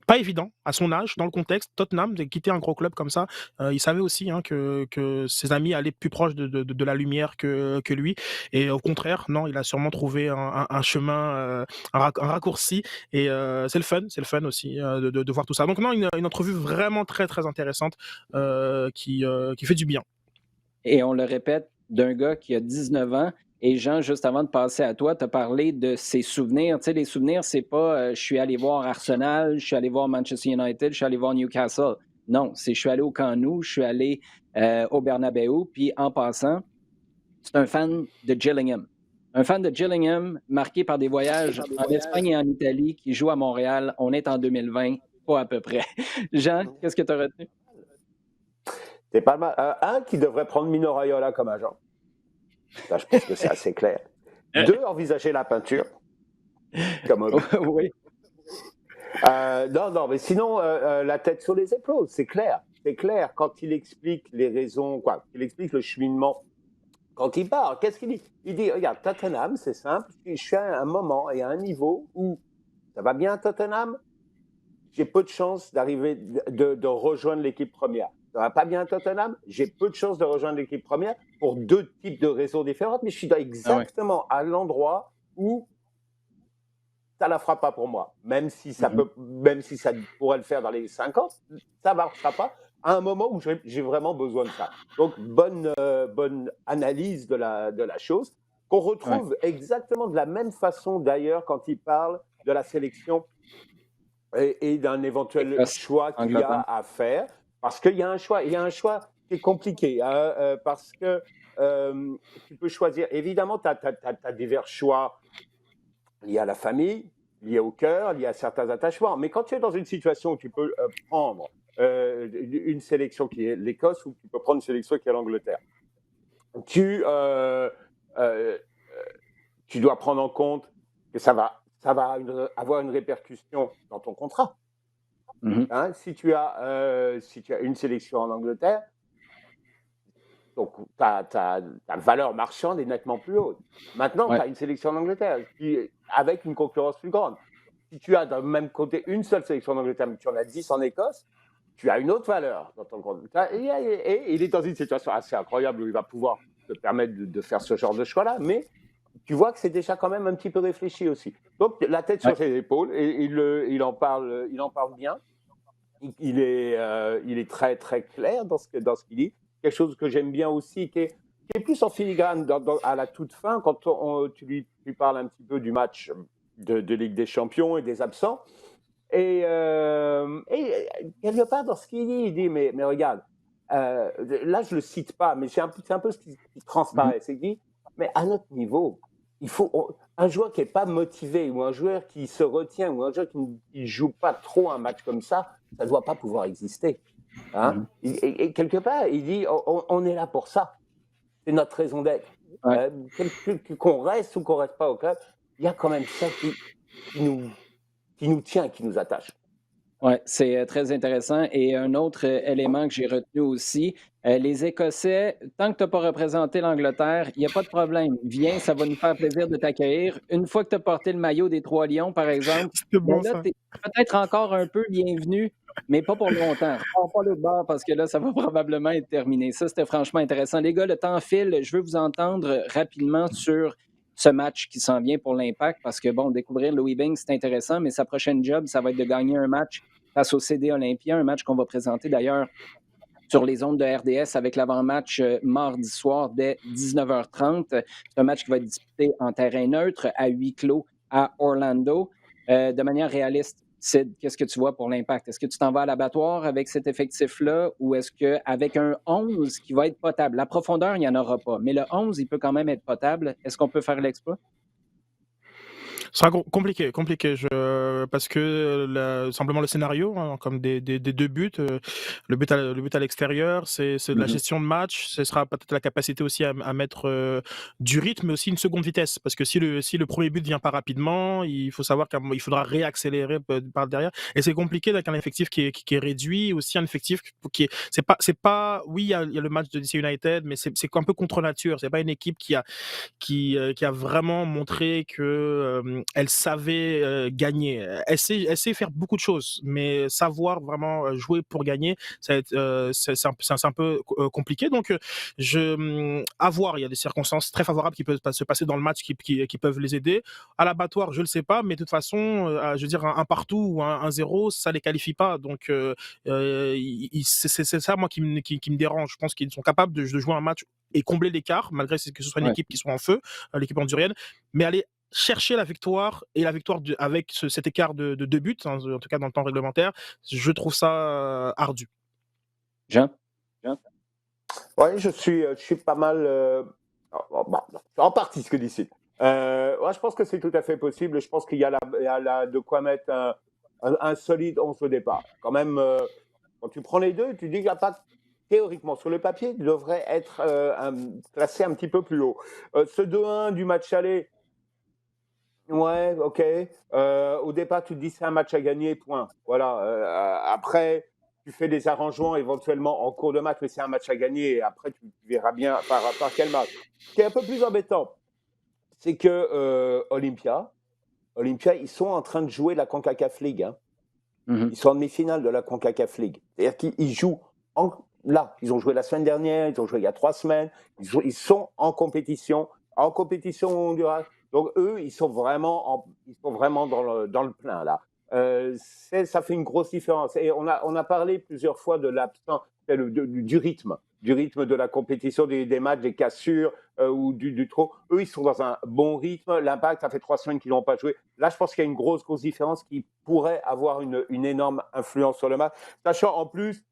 pas évident à son âge, dans le contexte, Tottenham, de quitter un gros club comme ça, il savait aussi que ses amis allaient plus proche de la lumière que lui. Et au contraire, non, il a sûrement trouvé un chemin, un raccourci. Et c'est le fun aussi de voir tout ça. Donc non, une entrevue vraiment très très intéressante qui fait du bien. Et on le répète, d'un gars qui a 19 ans. Et Jean, juste avant de passer à toi, tu as parlé de ses souvenirs. Tu sais, les souvenirs, c'est pas je suis allé voir Arsenal, je suis allé voir Manchester United, je suis allé voir Newcastle. Non, c'est je suis allé au Camp Nou, je suis allé au Bernabeu. Puis en passant, c'est un fan de Gillingham. Un fan de Gillingham marqué par des voyages en Espagne et en Italie qui joue à Montréal. On est en 2020, pas à peu près. Jean, qu'est-ce que tu as retenu? C'est pas mal. Un qui devrait prendre Mino Raiola comme agent. Ça, je pense que c'est assez clair. 2, envisager la peinture comme hobby. Oui. Non, mais sinon, la tête sur les épaules, c'est clair. C'est clair quand il explique les raisons, il explique le cheminement. Quand il part, qu'est-ce qu'il dit? Il dit, regarde, Tottenham, c'est simple, je suis à un moment et à un niveau où ça va bien à Tottenham, j'ai peu de chances d'arriver, de rejoindre l'équipe première. Ça va pas bien à Tottenham, j'ai peu de chances de rejoindre l'équipe première pour 2 types de raisons différentes, mais je suis exactement à l'endroit où ça la fera pas pour moi. Même si ça pourrait le faire dans les 5 ans, ça marchera pas à un moment où j'ai vraiment besoin de ça. Donc, bonne analyse de la chose, qu'on retrouve exactement de la même façon d'ailleurs quand il parle de la sélection et d'un éventuel choix qu'il y a à faire. Parce qu'il y a un choix qui est compliqué. Parce que tu peux choisir, évidemment, tu as divers choix liés à la famille, liés au cœur, liés à certains attachements. Mais quand tu es dans une situation où tu peux prendre une sélection qui est l'Écosse ou tu peux prendre une sélection qui est l'Angleterre, tu dois prendre en compte que ça va avoir une répercussion dans ton contrat. Hein, si tu as une sélection en Angleterre, donc ta valeur marchande est nettement plus haute. Maintenant, tu as une sélection en Angleterre avec une concurrence plus grande. Si tu as d'un même côté une seule sélection en Angleterre, mais tu en as 10 en Écosse, tu as une autre valeur dans ton contrat. Et il est dans une situation assez incroyable où il va pouvoir te permettre de faire ce genre de choix-là, mais tu vois que c'est déjà quand même un petit peu réfléchi aussi. Donc, la tête sur ses épaules, et il en parle bien. Il est très, très clair dans ce qu'il dit. Quelque chose que j'aime bien aussi, qui est plus en filigrane à la toute fin, quand tu lui parles un petit peu du match de Ligue des Champions et des absents. Et quelque part, dans ce qu'il dit, il dit, mais regarde, là, je le cite pas, mais c'est un peu ce qui transparaît. C'est qu'il dit, mais à notre niveau, il faut un joueur qui n'est pas motivé ou un joueur qui se retient ou un joueur qui ne joue pas trop un match comme ça ne doit pas pouvoir exister. Hein? Et quelque part, il dit, on est là pour ça. C'est notre raison d'être. Qu'on reste ou qu'on reste pas au club, il y a quand même ça qui nous tient, qui nous attache. Oui, c'est très intéressant. Et un autre élément que j'ai retenu aussi, les Écossais, tant que tu n'as pas représenté l'Angleterre, il n'y a pas de problème. Viens, ça va nous faire plaisir de t'accueillir. Une fois que tu as porté le maillot des Trois Lions, par exemple, là, tu es peut-être encore un peu bienvenu, mais pas pour longtemps. Repars pas le bord parce que là, ça va probablement être terminé. Ça, c'était franchement intéressant. Les gars, le temps file. Je veux vous entendre rapidement sur ce match qui s'en vient pour l'Impact parce que, bon, découvrir Louis Bing, c'est intéressant, mais sa prochaine job, ça va être de gagner un match face au CD Olympia, un match qu'on va présenter d'ailleurs sur les ondes de RDS avec l'avant-match mardi soir dès 19h30. C'est un match qui va être disputé en terrain neutre à huis clos à Orlando. De manière réaliste, Sid, qu'est-ce que tu vois pour l'Impact? Est-ce que tu t'en vas à l'abattoir avec cet effectif-là ou est-ce qu'avec un 11 qui va être potable, la profondeur, il n'y en aura pas, mais le 11, il peut quand même être potable, est-ce qu'on peut faire l'exploit? Ce sera compliqué, parce que simplement le scénario, hein, comme des 2 buts, le but à l'extérieur, c'est de la gestion de match, ce sera peut-être la capacité aussi à mettre du rythme, mais aussi une seconde vitesse. Parce que si le premier but vient pas rapidement, il faut savoir qu'il faudra réaccélérer par derrière. Et c'est compliqué avec un effectif qui est réduit, aussi un effectif qui est. C'est pas. Oui, il y a le match de DC United, mais c'est un peu contre nature. C'est pas une équipe qui a vraiment montré que elle savait gagner. Elle sait faire beaucoup de choses, mais savoir vraiment jouer pour gagner, ça va être, c'est un peu compliqué. Donc, à voir, il y a des circonstances très favorables qui peuvent se passer dans le match qui peuvent les aider. À l'abattoir, je ne le sais pas, mais de toute façon, je veux dire, un partout ou un 0, ça ne les qualifie pas. Donc, c'est ça, moi, qui me dérange. Je pense qu'ils sont capables de jouer un match et combler l'écart, malgré que ce soit une équipe qui soit en feu, l'équipe hondurienne, mais aller chercher la victoire, et la victoire avec cet écart de 2 buts, hein, en tout cas dans le temps réglementaire, je trouve ça ardu. Jean? Oui, je suis pas mal en partie ce que dit Sid. Je pense que c'est tout à fait possible. Je pense qu'il y a de quoi mettre un solide 11 au départ. Quand même, quand tu prends les deux, tu dis qu'il n'y a pas, théoriquement, sur le papier, il devrait être classé un petit peu plus haut. Ce 2-1 du match aller, ouais, ok. Au départ, tu te dis c'est un match à gagner, point. Voilà. Après, tu fais des arrangements éventuellement en cours de match, mais c'est un match à gagner et après, tu verras bien par quel match. Ce qui est un peu plus embêtant, c'est que Olympia, ils sont en train de jouer la CONCACAF League. Hein. Ils sont en demi-finale de la CONCACAF League. C'est-à-dire qu'ils jouent là. Ils ont joué la semaine dernière, ils ont joué il y a 3 semaines. Ils sont en compétition honduraise. Donc eux, ils sont vraiment dans le plein là. Ça fait une grosse différence. Et on a parlé plusieurs fois de l'absence du rythme de la compétition, des matchs, des cassures ou du trop. Eux, ils sont dans un bon rythme. L'Impact, ça fait 3 semaines qu'ils n'ont pas joué. Là, je pense qu'il y a une grosse différence qui pourrait avoir une énorme influence sur le match. Sachant en plus,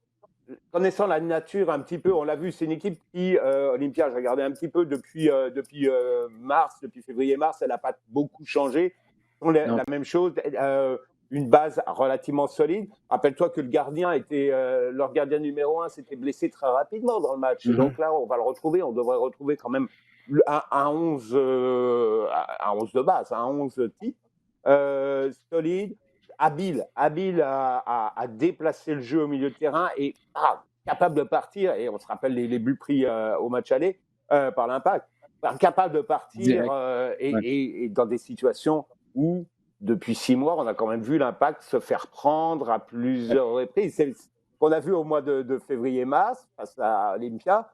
connaissant la nature un petit peu, on l'a vu, c'est une équipe qui, Olympia, j'ai regardé un petit peu depuis février-mars, elle n'a pas beaucoup changé. La même chose, une base relativement solide. Rappelle-toi que leur gardien numéro 1 s'était blessé très rapidement dans le match. Donc là, on devrait retrouver quand même un 11 de base, un 11 type, solide, habile à déplacer le jeu au milieu de terrain et capable de partir. Et on se rappelle les buts pris au match aller par l'Impact. Capable de partir et dans des situations où, depuis 6 mois, on a quand même vu l'Impact se faire prendre à plusieurs reprises. C'est ce qu'on a vu au mois de février-mars face à Olympia.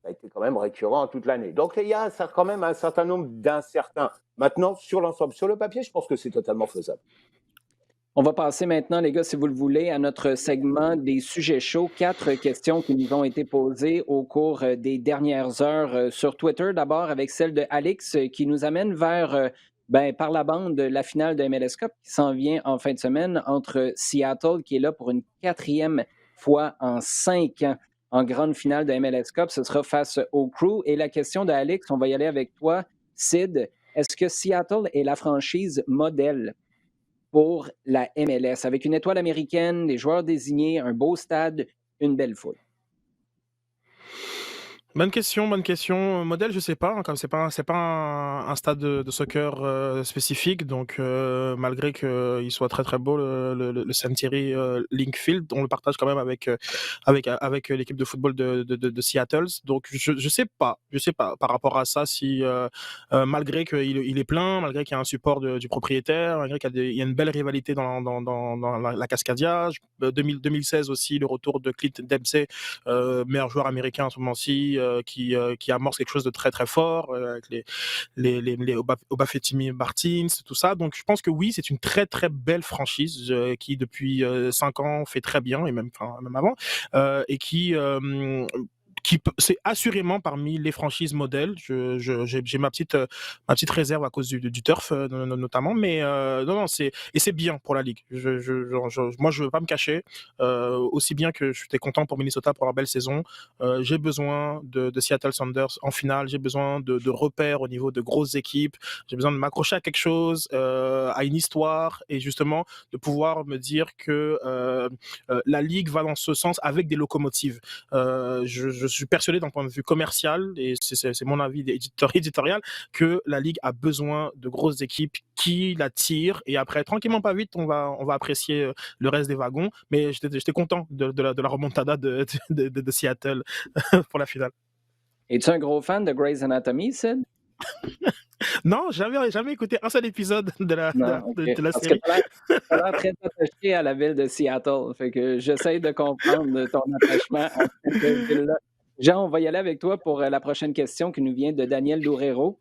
Ça a été quand même récurrent toute l'année. Donc, il y a quand même un certain nombre d'incertains. Maintenant, sur l'ensemble, sur le papier, je pense que c'est totalement faisable. On va passer maintenant, les gars, si vous le voulez, à notre segment des sujets chauds. 4 questions qui nous ont été posées au cours des dernières heures sur Twitter. D'abord avec celle de Alex qui nous amène vers, par la bande, la finale de MLS Cup qui s'en vient en fin de semaine entre Seattle, qui est là pour une 4e fois en 5 ans en grande finale de MLS Cup. Ce sera face au Crew. Et la question de Alex, on va y aller avec toi, Sid. Est-ce que Seattle est la franchise modèle pour la MLS, avec une étoile américaine, des joueurs désignés, un beau stade, une belle foule? Bonne question. Modèle, je sais pas, hein, comme c'est pas un stade de soccer spécifique, donc malgré qu'il soit très très beau, le St. Thierry Link Field, on le partage quand même avec l'équipe de football de Seattle. Donc je sais pas par rapport à ça si malgré qu'il est plein, malgré qu'il y a un support du propriétaire, malgré qu'il y a une belle rivalité dans la Cascadia. 2016 aussi, le retour de Clint Dempsey, meilleur joueur américain en ce moment-ci, qui amorce quelque chose de très très fort avec les Obafemi Martins, tout ça. Donc je pense que oui, c'est une très très belle franchise qui depuis 5 ans fait très bien, et même avant, et qui c'est assurément parmi les franchises modèles. J'ai ma petite réserve à cause du turf notamment, mais non, c'est bien pour la ligue. Moi, je veux pas me cacher. Aussi bien que j'étais content pour Minnesota pour leur belle saison, j'ai besoin de Seattle Sounders en finale. J'ai besoin de repères au niveau de grosses équipes. J'ai besoin de m'accrocher à quelque chose, à une histoire, et justement de pouvoir me dire que la ligue va dans ce sens avec des locomotives. Je suis persuadé d'un point de vue commercial, et c'est mon avis éditorial, que la ligue a besoin de grosses équipes qui la tirent, et après, tranquillement, pas vite, on va apprécier le reste des wagons. Mais j'étais content de la remontada de Seattle pour la finale. Es-tu un gros fan de Grey's Anatomy, Sid? Non, jamais écouté un seul épisode de la Non, OK. de la Parce que série. tu as l'air très attaché à la ville de Seattle. Fait que j'essaie de comprendre ton attachement à cette ville-là. Jean, on va y aller avec toi pour la prochaine question qui nous vient de Daniel Loureiro.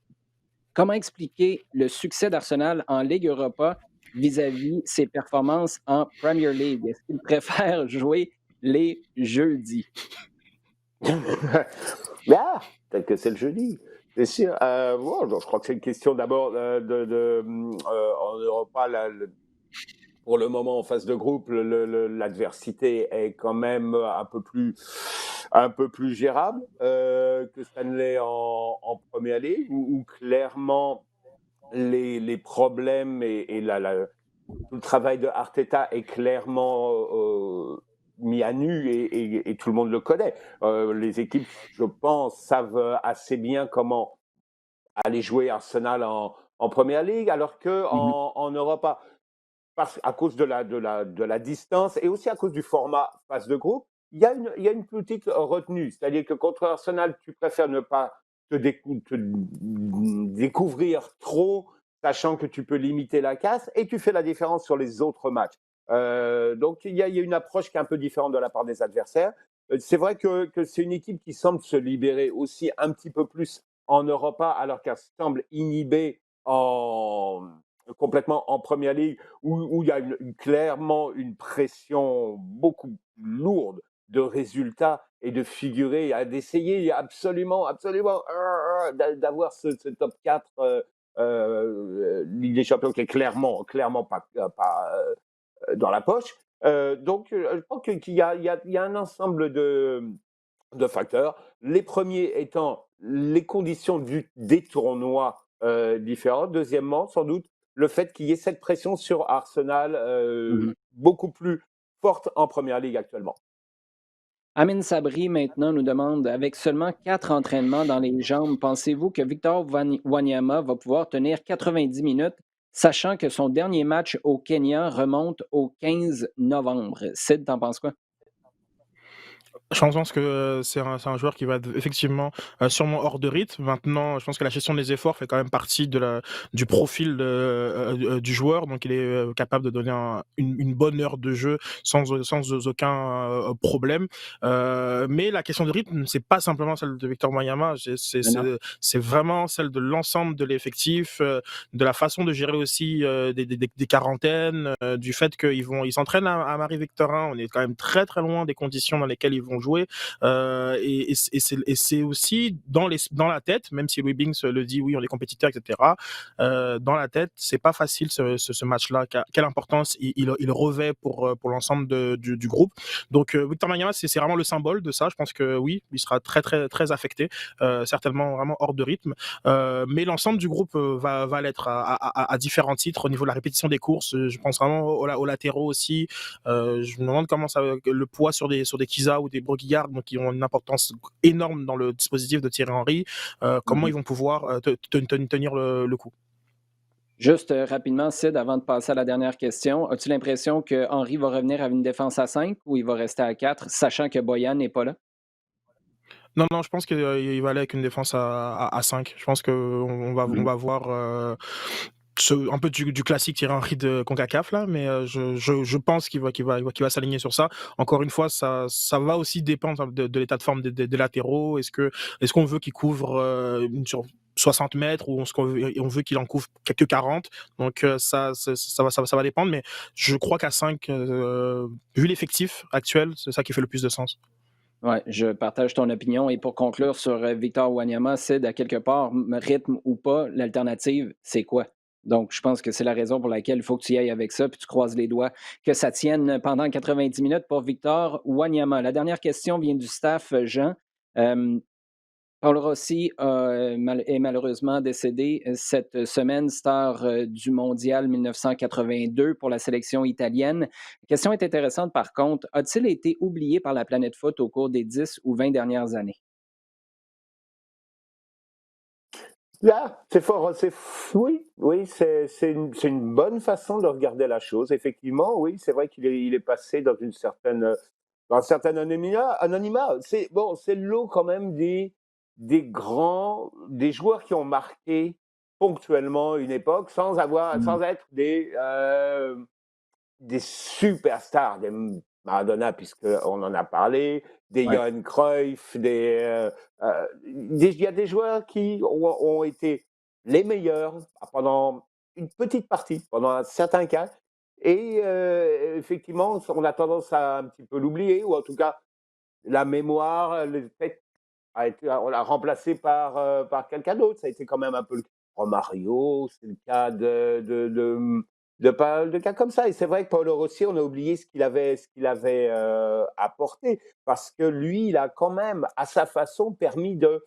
Comment expliquer le succès d'Arsenal en Ligue Europa vis-à-vis ses performances en Premier League? Est-ce qu'il préfère jouer les jeudis? Ah, peut-être que c'est le jeudi. C'est sûr. Bon, je crois que c'est une question d'abord en Europa. Pour le moment, en phase de groupe, l'adversité est quand même un peu plus gérable que Stanley en Première Ligue, où clairement les problèmes et tout le travail de Arteta est clairement mis à nu, et tout le monde le connaît. Les équipes, je pense, savent assez bien comment aller jouer Arsenal en Première Ligue, alors qu'en Europa, à cause de la distance et aussi à cause du format phase de groupe, il y a une petite retenue. C'est-à-dire que contre Arsenal, tu préfères ne pas te découvrir trop, sachant que tu peux limiter la casse, et tu fais la différence sur les autres matchs. Donc, il y a une approche qui est un peu différente de la part des adversaires. C'est vrai que c'est une équipe qui semble se libérer aussi un petit peu plus en Europa, alors qu'elle semble inhibée complètement en Première Ligue, où il y a clairement une pression beaucoup lourde de résultats et de figurer, d'essayer absolument d'avoir ce top 4 Ligue des Champions, qui est clairement pas dans la poche. Donc, je pense qu'il y a un ensemble de facteurs. Les premiers étant les conditions des tournois différentes. Deuxièmement, sans doute, le fait qu'il y ait cette pression sur Arsenal beaucoup plus forte en Première Ligue actuellement. Amin Sabri, maintenant, nous demande, avec seulement 4 entraînements dans les jambes, pensez-vous que Victor Wanyama va pouvoir tenir 90 minutes, sachant que son dernier match au Kenya remonte au 15 novembre? Sid, t'en penses quoi? Je pense que c'est un joueur qui va être effectivement sûrement hors de rythme. Maintenant, je pense que la gestion des efforts fait quand même partie du profil du joueur. Donc, il est capable de donner une bonne heure de jeu sans aucun problème. Mais la question de rythme, c'est pas simplement celle de Victor Wanyama. C'est vraiment celle de l'ensemble de l'effectif, de la façon de gérer aussi des quarantaines, du fait qu'ils s'entraînent à Marie-Victorin. On est quand même très très loin des conditions dans lesquelles ils vont jouer, et c'est aussi dans la tête, même si Louis Binks le dit, oui, on est compétiteurs, etc. Dans la tête, c'est pas facile ce match-là. Quelle importance il revêt pour l'ensemble du groupe. Donc Victor Wanyama, c'est vraiment le symbole de ça. Je pense que oui, il sera très très très affecté, certainement vraiment hors de rythme. Mais l'ensemble du groupe va l'être à différents titres au niveau de la répétition des courses. Je pense vraiment aux latéraux aussi. Je me demande comment le poids sur des Kiza ou des Broguillard, donc qui ont une importance énorme dans le dispositif de Thierry Henry, comment ils vont pouvoir tenir le coup. Juste rapidement, Sid, avant de passer à la dernière question, as-tu l'impression que Henry va revenir à une défense à 5 ou il va rester à 4, sachant que Boyan n'est pas là? Non, je pense qu'il va aller avec une défense à 5. Je pense qu'on va voir un peu du classique Thierry Henry de CONCACAF là, mais je pense qu'il va s'aligner sur ça. Encore une fois, ça va aussi dépendre de l'état de forme des latéraux. Est-ce qu'on veut qu'il couvre sur 60 mètres, ou on veut qu'il en couvre quelques 40? Donc ça va dépendre, mais je crois qu'à 5, vu l'effectif actuel, c'est ça qui fait le plus de sens. Ouais, je partage ton opinion. Et pour conclure sur Victor Wanyama, Sid, à quelque part, rythme ou pas, l'alternative, c'est quoi? Donc, je pense que c'est la raison pour laquelle il faut que tu y ailles avec ça, puis tu croises les doigts que ça tienne pendant 90 minutes pour Victor Wanyama. La dernière question vient du staff, Jean. Euh, Paul Rossi est malheureusement décédé cette semaine, star du Mondial 1982 pour la sélection italienne. La question est intéressante par contre. A-t-il été oublié par la planète foot au cours des 10 ou 20 dernières années? Là, c'est fort, oui, c'est une bonne façon de regarder la chose. Effectivement, oui, c'est vrai il est passé dans un certain anonymat. C'est bon, c'est le lot quand même des joueurs qui ont marqué ponctuellement une époque Mm. sans être des superstars, des Maradona, puisqu'on en a parlé, des Ouais. Johan Cruyff, il y a des joueurs qui ont été les meilleurs pendant une petite partie, pendant un certain cas. Et effectivement, on a tendance à un petit peu l'oublier, ou en tout cas, la mémoire, le fait on l'a remplacé par quelqu'un d'autre. Ça a été quand même un peu le cas de Romario, c'est le cas de pas mal de cas comme ça. Et c'est vrai que Paolo Rossi, on a oublié ce qu'il avait apporté, parce que lui, il a quand même, à sa façon, permis de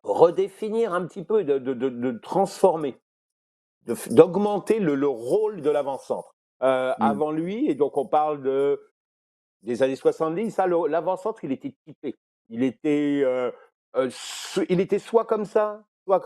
redéfinir un petit peu, de transformer, d'augmenter le rôle de l'avant-centre. Mm. Avant lui, et donc on parle des années 70, ça, l'avant-centre, il était typé. Il était, il était soit comme ça un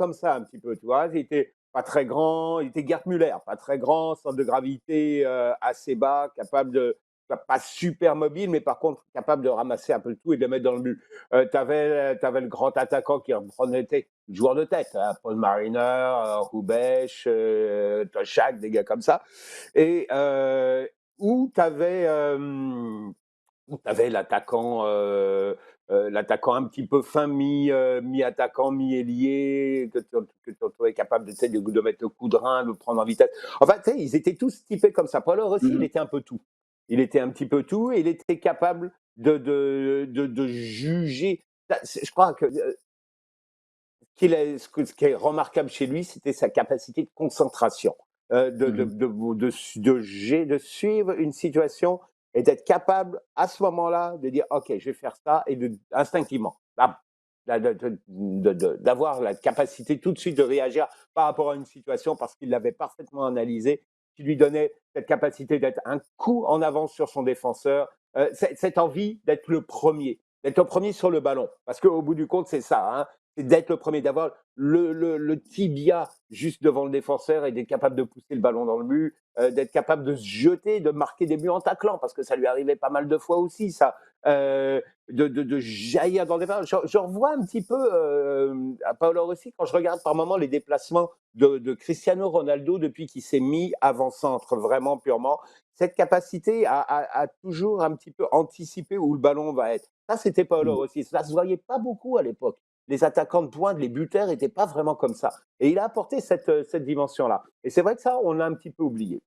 petit peu, tu vois. Il était pas très grand, il était Gerd Müller, pas très grand, centre de gravité assez bas, capable de, pas super mobile, mais par contre capable de ramasser un peu le tout et de le mettre dans le but. Tu avais le grand attaquant qui reprenait joueur de tête, hein, Paul Mariner, Roubesch, Toshak, des gars comme ça. Et où tu avais l'attaquant un petit peu fin, mi-attaquant, mi-ailier, que tu trouvais capable de mettre le coup de rein, de le prendre en vitesse. Enfin, tu sais, ils étaient tous typés comme ça. Paul aussi, il Mhm. était un peu tout. Il était un petit peu tout et il était capable de juger. Je crois que ce qui est remarquable chez lui, c'était sa capacité de concentration, Mhm. de suivre une situation et d'être capable, à ce moment-là, de dire OK, je vais faire ça, et instinctivement, d'avoir la capacité tout de suite de réagir par rapport à une situation parce qu'il l'avait parfaitement analysée, qui lui donnait cette capacité d'être un coup en avance sur son défenseur, cette envie d'être le premier sur le ballon. Parce qu'au bout du compte, c'est ça, hein, c'est d'être le premier, d'avoir le tibia juste devant le défenseur et d'être capable de pousser le ballon dans le but, d'être capable de se jeter, de marquer des buts en taclant, parce que ça lui arrivait pas mal de fois aussi, ça. De jaillir dans le défenseur. Je revois un petit peu à Paolo Rossi quand je regarde par moments les déplacements de Cristiano Ronaldo depuis qu'il s'est mis avant-centre, vraiment purement. Cette capacité à toujours un petit peu anticiper où le ballon va être. Ça, c'était Paolo Rossi. Ça ne se voyait pas beaucoup à l'époque. Les attaquants de pointe, les buteurs n'étaient pas vraiment comme ça. Et il a apporté cette dimension-là. Et c'est vrai que ça, on l'a un petit peu oublié.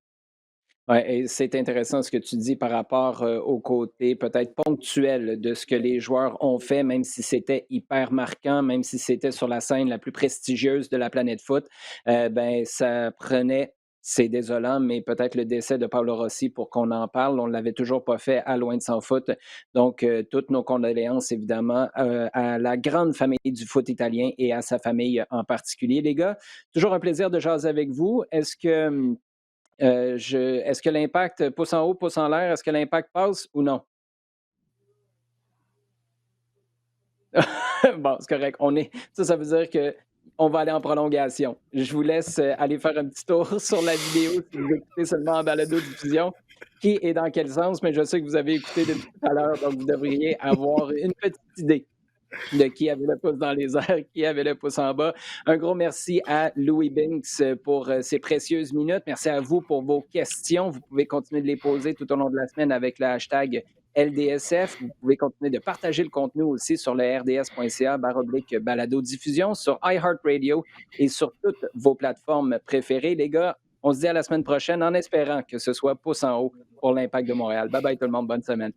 Ouais, et c'est intéressant ce que tu dis par rapport au côté peut-être ponctuel de ce que les joueurs ont fait, même si c'était hyper marquant, même si c'était sur la scène la plus prestigieuse de la planète foot. Ben, ça prenait, c'est désolant, mais peut-être le décès de Paolo Rossi pour qu'on en parle. On ne l'avait toujours pas fait à Loin de s'en foot. Donc, toutes nos condoléances, évidemment, à la grande famille du foot italien et à sa famille en particulier. Les gars, toujours un plaisir de jaser avec vous. Est-ce que l'impact pouce en haut, pouce en l'air, est-ce que l'impact passe ou non? Bon, c'est correct. Ça veut dire qu'on va aller en prolongation. Je vous laisse aller faire un petit tour sur la vidéo si vous écoutez seulement en balado-diffusion. Qui est dans quel sens, mais je sais que vous avez écouté depuis tout à l'heure, donc vous devriez avoir une petite idée de qui avait le pouce dans les airs, qui avait le pouce en bas. Un gros merci à Louis Binks pour ses précieuses minutes. Merci à vous pour vos questions. Vous pouvez continuer de les poser tout au long de la semaine avec le hashtag LDSF. Vous pouvez continuer de partager le contenu aussi sur le rds.ca/balado diffusion, sur iHeartRadio et sur toutes vos plateformes préférées. Les gars, on se dit à la semaine prochaine en espérant que ce soit pouce en haut pour l'Impact de Montréal. Bye bye tout le monde, bonne semaine.